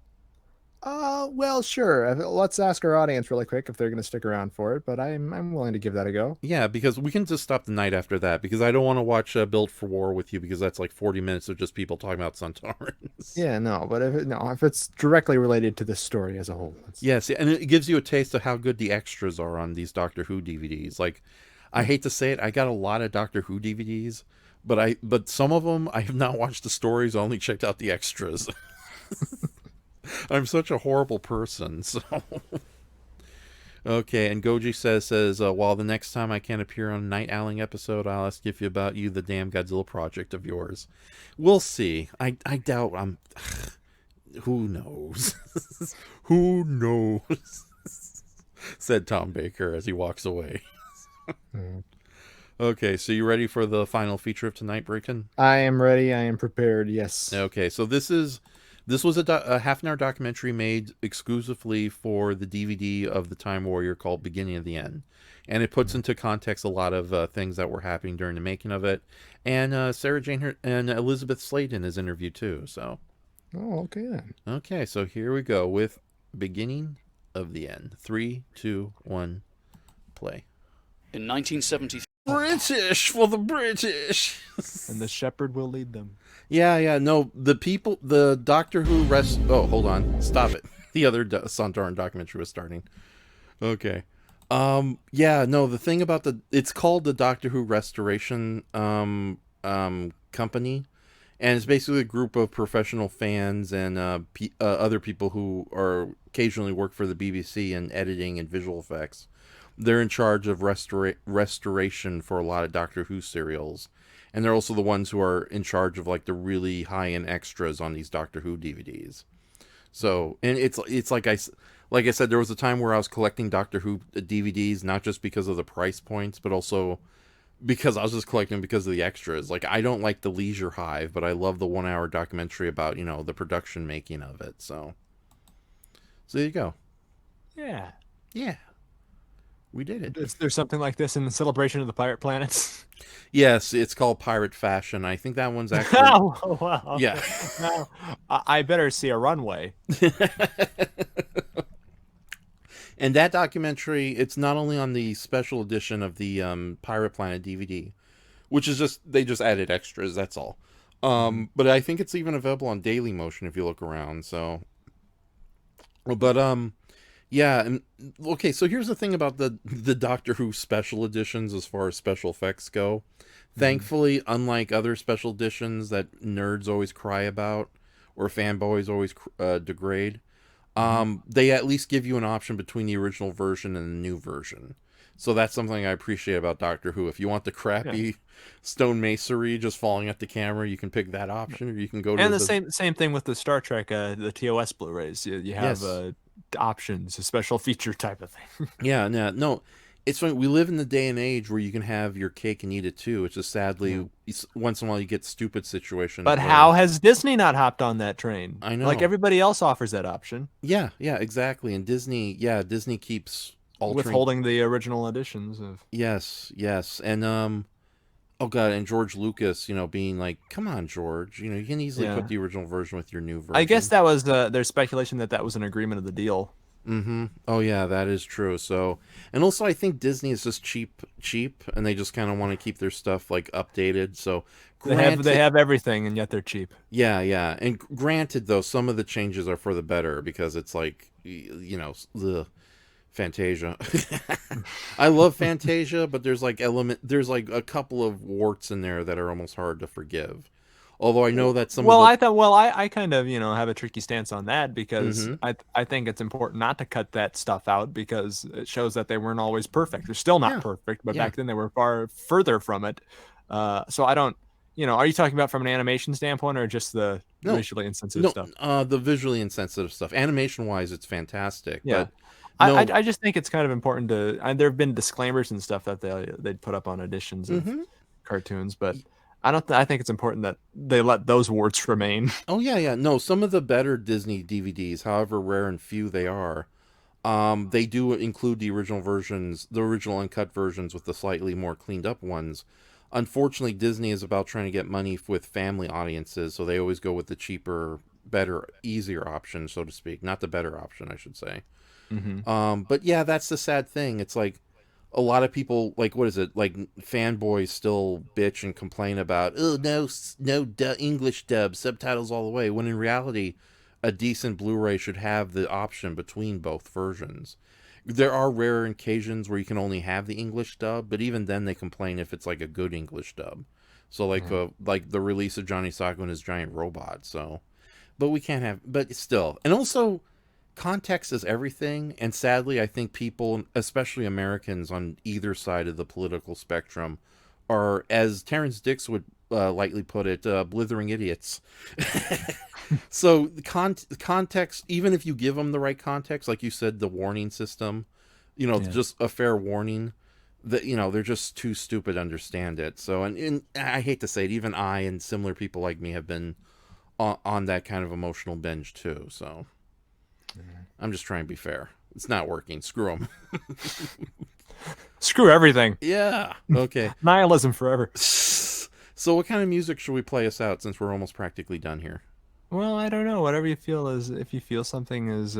Well, sure. Let's ask our audience really quick if they're going to stick around for it, but I'm willing to give that a go. Yeah, because we can just stop the night after that, because I don't want to watch Built for War with you, because that's like 40 minutes of just people talking about Centaurans. Yeah, no, but if it's directly related to the story as a whole. Yes, and it gives you a taste of how good the extras are on these Doctor Who DVDs. Like, I hate to say it, I got a lot of Doctor Who DVDs, but some of them I have not watched the stories, I only checked out the extras. I'm such a horrible person, so... Okay, and Goji says, while the next time I can't appear on a Night Owling episode, I'll ask if you about you, the damn Godzilla project of yours. We'll see. I doubt I'm... Who knows? Who knows? Said Tom Baker as he walks away. Okay, so you ready for the final feature of tonight, Brayton? I am ready. I am prepared, yes. Okay, so this was a half-an-hour documentary made exclusively for the DVD of The Time Warrior called Beginning of the End. And it puts into context a lot of things that were happening during the making of it. And Sarah Jane and Elizabeth Sladen is interviewed too, so... Oh, okay then. Okay, so here we go with Beginning of the End. 3, 2, 1, play. In 1973... British for the British! And the shepherd will lead them. Yeah, no, the Doctor Who oh, hold on, stop it. The other Sontaran documentary was starting. Okay. Yeah, no, the thing about it's called the Doctor Who Restoration, company, and it's basically a group of professional fans and, other people who are occasionally work for the BBC in editing and visual effects. They're in charge of restoration for a lot of Doctor Who serials. And they're also the ones who are in charge of like the really high-end extras on these Doctor Who DVDs. So, and it's like I said, there was a time where I was collecting Doctor Who DVDs, not just because of the price points, but also because I was just collecting them because of the extras. Like, I don't like the Leisure Hive, but I love the 1-hour documentary about, the production making of it. So there you go. Yeah. We did it. Is there something like this in the Celebration of the Pirate Planets? Yes, it's called Pirate Fashion. I think that one's actually... Oh, wow. Yeah. Now, I better see a runway. And that documentary, it's not only on the special edition of the Pirate Planet DVD, which is they just added extras, that's all. But I think it's even available on Daily Motion if you look around, so... But, yeah, and okay, so here's the thing about the Doctor Who special editions as far as special effects go. Thankfully, unlike other special editions that nerds always cry about, or fanboys always degrade, They at least give you an option between the original version and the new version. So that's something I appreciate about Doctor Who. If you want the crappy stone masonry just falling at the camera, you can pick that option, or you can go to And the same thing with the Star Trek, the TOS Blu-rays. You have options, a special feature type of thing. Yeah, no. It's funny. We live in the day and age where you can have your cake and eat it too. It's just sadly, once in a while you get stupid situations. But how has Disney not hopped on that train? I know. Like everybody else offers that option. Yeah, exactly. And Disney keeps withholding the original editions of. Yes, and oh god, and George Lucas, being like, "Come on, George, you can easily put the original version with your new version." I guess that was there's speculation that was an agreement of the deal. Mm-hmm. Oh yeah, that is true. So, and also I think Disney is just cheap, and they just kind of want to keep their stuff like updated. So they have everything, and yet they're cheap. Yeah. And granted, though, some of the changes are for the better because it's like the Fantasia. I love Fantasia, but there's like a couple of warts in there that are almost hard to forgive. Although I know that I kind of have a tricky stance on that because I think it's important not to cut that stuff out because it shows that they weren't always perfect. They're still not perfect, but back then they were far further from it. So I don't, are you talking about from an animation standpoint or just the visually insensitive stuff? The visually insensitive stuff. Animation wise, it's fantastic. Yeah. But I just think it's kind of important to. There have been disclaimers and stuff that they'd put up on editions of cartoons, but. I think it's important that they let those warts remain. Oh yeah. No, some of the better Disney DVDs, however rare and few they are, they do include the original versions, the original uncut versions with the slightly more cleaned up ones. Unfortunately, Disney is about trying to get money with family audiences, so they always go with the cheaper, better, easier option, so to speak. Not the better option, I should say. But yeah, that's the sad thing. It's like, a lot of people, like, what is it? Like, fanboys still bitch and complain about, no English dub, subtitles all the way. When in reality, a decent Blu-ray should have the option between both versions. There are rare occasions where you can only have the English dub, but even then they complain if it's like a good English dub. So like the release of Johnny Sokko and his giant robot. So, but we can't have. But still, and also. Context is everything, and sadly, I think people, especially Americans on either side of the political spectrum, are, as Terrence Dix would lightly put it, blithering idiots. So the context, even if you give them the right context, like you said, the warning system, just a fair warning, that they're just too stupid to understand it. So, and I hate to say it, even I and similar people like me have been on that kind of emotional binge too. So. I'm just trying to be fair. It's not working. Screw them. Screw everything. Yeah. Okay. Nihilism forever. So what kind of music should we play us out since we're almost practically done here? Well, I don't know. Whatever you feel if you feel something is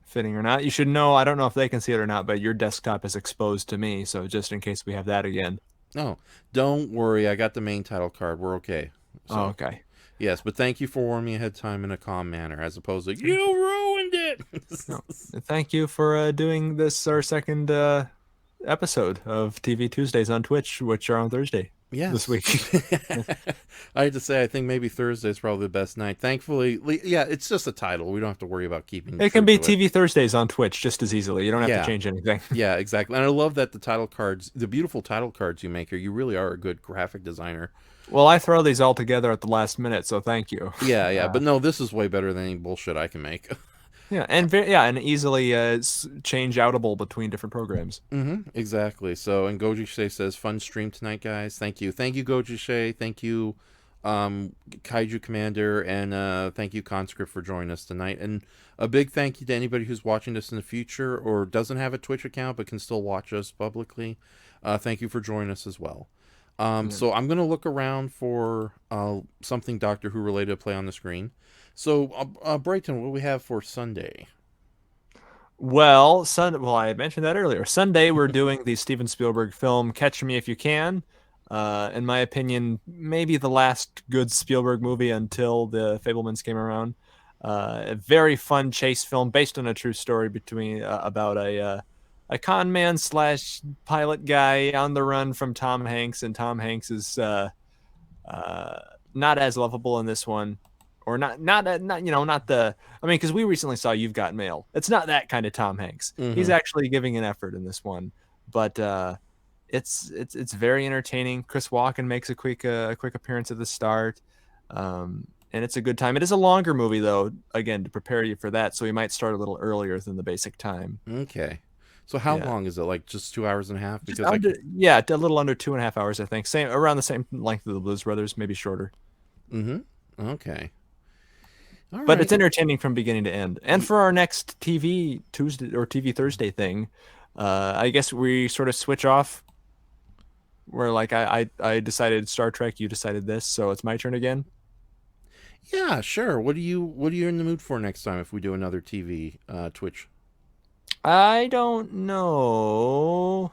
fitting or not. You should know, I don't know if they can see it or not, but your desktop is exposed to me. So just in case we have that again. No, don't worry. I got the main title card. We're okay. So, okay. Yes, but thank you for warning me ahead of time in a calm manner, as opposed to, you ruined it! No, thank you for doing this, our second episode of TV Tuesdays on Twitch, which are on Thursday this week. I had to say, I think maybe Thursday is probably the best night. Thankfully, it's just a title. We don't have to worry about keeping it. Can be TV Thursdays on Twitch just as easily. You don't have to change anything. Yeah, exactly. And I love that the beautiful title cards you make here, you really are a good graphic designer. Well, I throw these all together at the last minute, so thank you. Yeah, but no, this is way better than any bullshit I can make. and easily change outable between different programs. Exactly. So, and Goji Shay says, fun stream tonight, guys. Thank you, Goji Shay. Thank you, Kaiju Commander, and thank you, Conscript, for joining us tonight. And a big thank you to anybody who's watching this in the future or doesn't have a Twitch account but can still watch us publicly. Thank you for joining us as well. So I'm going to look around for something Doctor Who related to play on the screen. So, Brayton, what do we have for Sunday? Well, I had mentioned that earlier. Sunday, we're doing the Steven Spielberg film Catch Me If You Can. In my opinion, maybe the last good Spielberg movie until The Fabelmans came around. A very fun chase film based on a true story about a con man / pilot guy on the run from Tom Hanks, and Tom Hanks is not as lovable in this one, or not the. I mean, because we recently saw You've Got Mail. It's not that kind of Tom Hanks. He's actually giving an effort in this one, but it's very entertaining. Chris Walken makes a quick appearance at the start, and it's a good time. It is a longer movie though, again to prepare you for that, so we might start a little earlier than the basic time. Okay. So how long is it? Like just 2 hours and a half? Because a little under 2.5 hours, I think. Around the same length of the Blues Brothers, maybe shorter. Okay. All but right. it's entertaining from beginning to end. And for our next TV Tuesday or TV Thursday thing, I guess we sort of switch off. Where like I decided Star Trek, you decided this, so it's my turn again. Yeah, sure. What are you in the mood for next time if we do another TV Twitch? I don't know.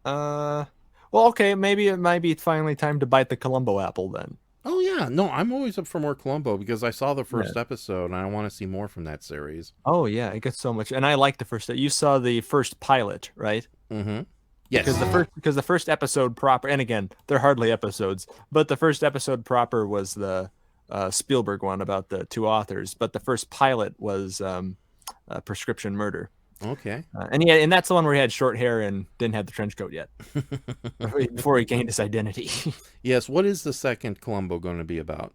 Well, okay, maybe it might be finally time to bite the Columbo apple then. Oh yeah, no, I'm always up for more Columbo because I saw the first episode and I want to see more from that series. Oh yeah, it gets so much, and I like the first. You saw the first pilot, right? Mm-hmm. Yes. Because the first episode proper, and again, they're hardly episodes, but the first episode proper was the Spielberg one about the two authors, but the first pilot was Prescription Murder. Okay. And that's the one where he had short hair and didn't have the trench coat yet before he gained his identity. Yes. What is the second Columbo going to be about?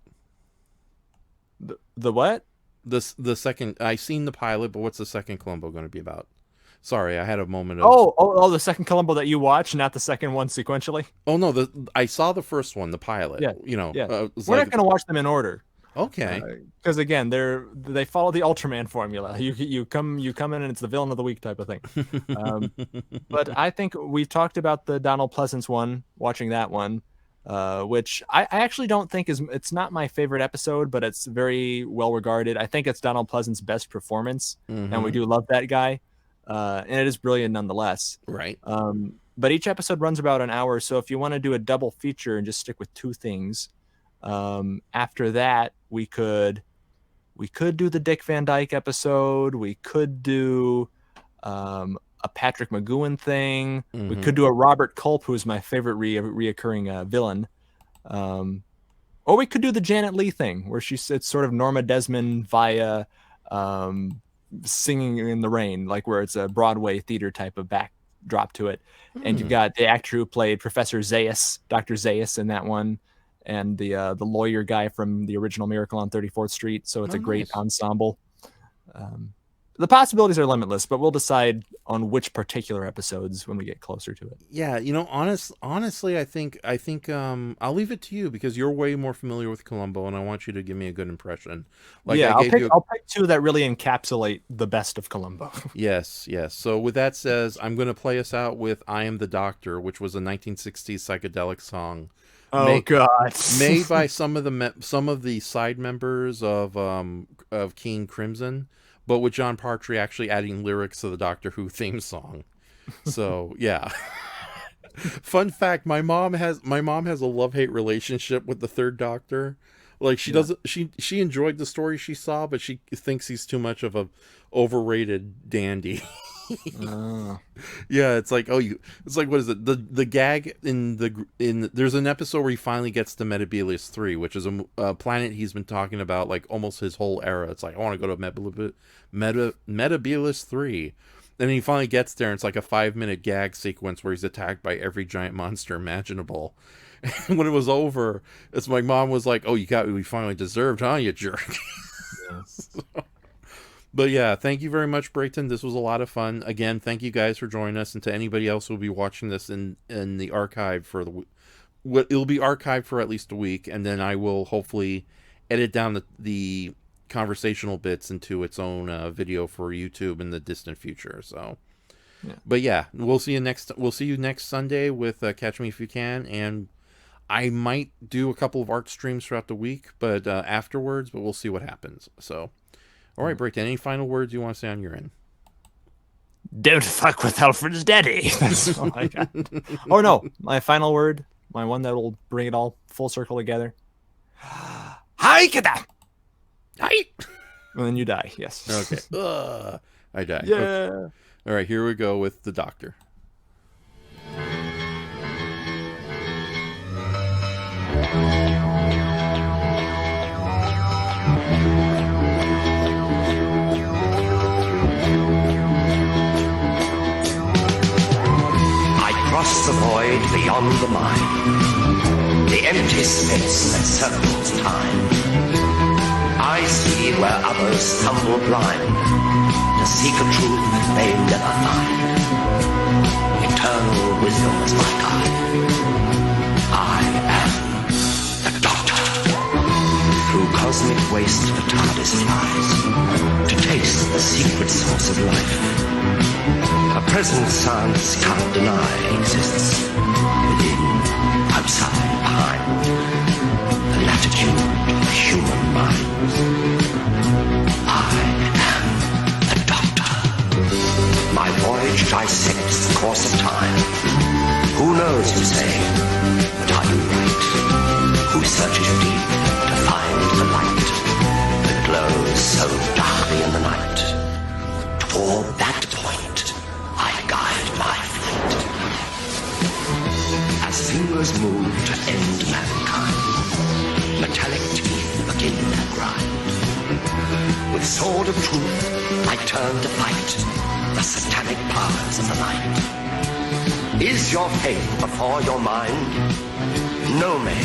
The what? The second. I seen the pilot, but what's the second Columbo going to be about? Sorry, I had a moment of. Oh, the second Columbo that you watched, not the second one sequentially. Oh no, I saw the first one, the pilot. Yeah. We're not going to watch them in order. Okay. Because again, they follow the Ultraman formula. You come in and it's the villain of the week type of thing. But I think we've talked about the Donald Pleasance one, watching that one, which I actually don't think it's not my favorite episode, but it's very well regarded. I think it's Donald Pleasance's best performance, and we do love that guy, and it is brilliant nonetheless. Right. But each episode runs about an hour, so if you want to do a double feature and just stick with two things. After that, we could do the Dick Van Dyke episode. We could do a Patrick McGowan thing. We could do a Robert Culp, who's my favorite reoccurring villain. Or we could do the Janet Leigh thing, where it's sort of Norma Desmond via Singing in the Rain, like where it's a Broadway theater type of backdrop to it. And you've got the actor who played Professor Zaius, Dr. Zaius in that one. And the lawyer guy from the original Miracle on 34th Street. So it's a great ensemble. The possibilities are limitless, but we'll decide on which particular episodes when we get closer to it. Yeah, honestly, I think I'll leave it to you because you're way more familiar with Columbo, and I want you to give me a good impression. I'll pick two that really encapsulate the best of Columbo. Yes. So with that says, I'm going to play us out with "I Am the Doctor," which was a 1960s psychedelic song. God! Made by some of the side members of King Crimson, but with John Partry actually adding lyrics to the Doctor Who theme song. So yeah. Fun fact: my mom has a love-hate relationship with the Third Doctor. Like she enjoyed the story she saw, but she thinks he's too much of a overrated dandy. Yeah, it's like what is it? The gag in there's an episode where he finally gets to Metebelis 3, which is a planet he's been talking about like almost his whole era. It's like, I want to go to Metebelis 3. Then he finally gets there and it's like a 5-minute gag sequence where he's attacked by every giant monster imaginable. And when it was over, it's my mom was like, "Oh, you got what we finally deserved, huh, you jerk?" Yes. But yeah, thank you very much, Brayton. This was a lot of fun. Again, thank you guys for joining us, and to anybody else who will be watching this in the archive it'll be archived for at least a week, and then I will hopefully edit down the conversational bits into its own video for YouTube in the distant future. So, yeah. But yeah, we'll see you next Sunday with Catch Me If You Can, and I might do a couple of art streams throughout the week, but afterwards. But we'll see what happens. So. All right, Brayton, any final words you want to say on your end? Don't fuck with Alfred's daddy. That's all I got. Oh, no. My final word, my one that will bring it all full circle together. Hi, Kita! Hi! And then you die, yes. Okay. I die. Yeah. Okay. All right, here we go with the Doctor. across the void beyond the mind, the empty space that circles time, I see where others stumble blind to seek a truth they never find. Eternal wisdom is my guide. I am the Doctor. Through cosmic waste the TARDIS flies to taste the secret source of life. A presence science can't deny exists within, outside, behind the latitude of human minds. I am the Doctor. My voyage dissects the course of time. Who knows, you say, but are you right? Who searches deep to find the light that glows so darkly in the night? Toward that point, I guide my flight. As fingers move to end mankind, metallic teeth begin their grind. With sword of truth, I turn to fight the satanic powers of the night. Is your faith before your mind? Know me.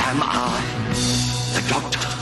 Am I the Doctor?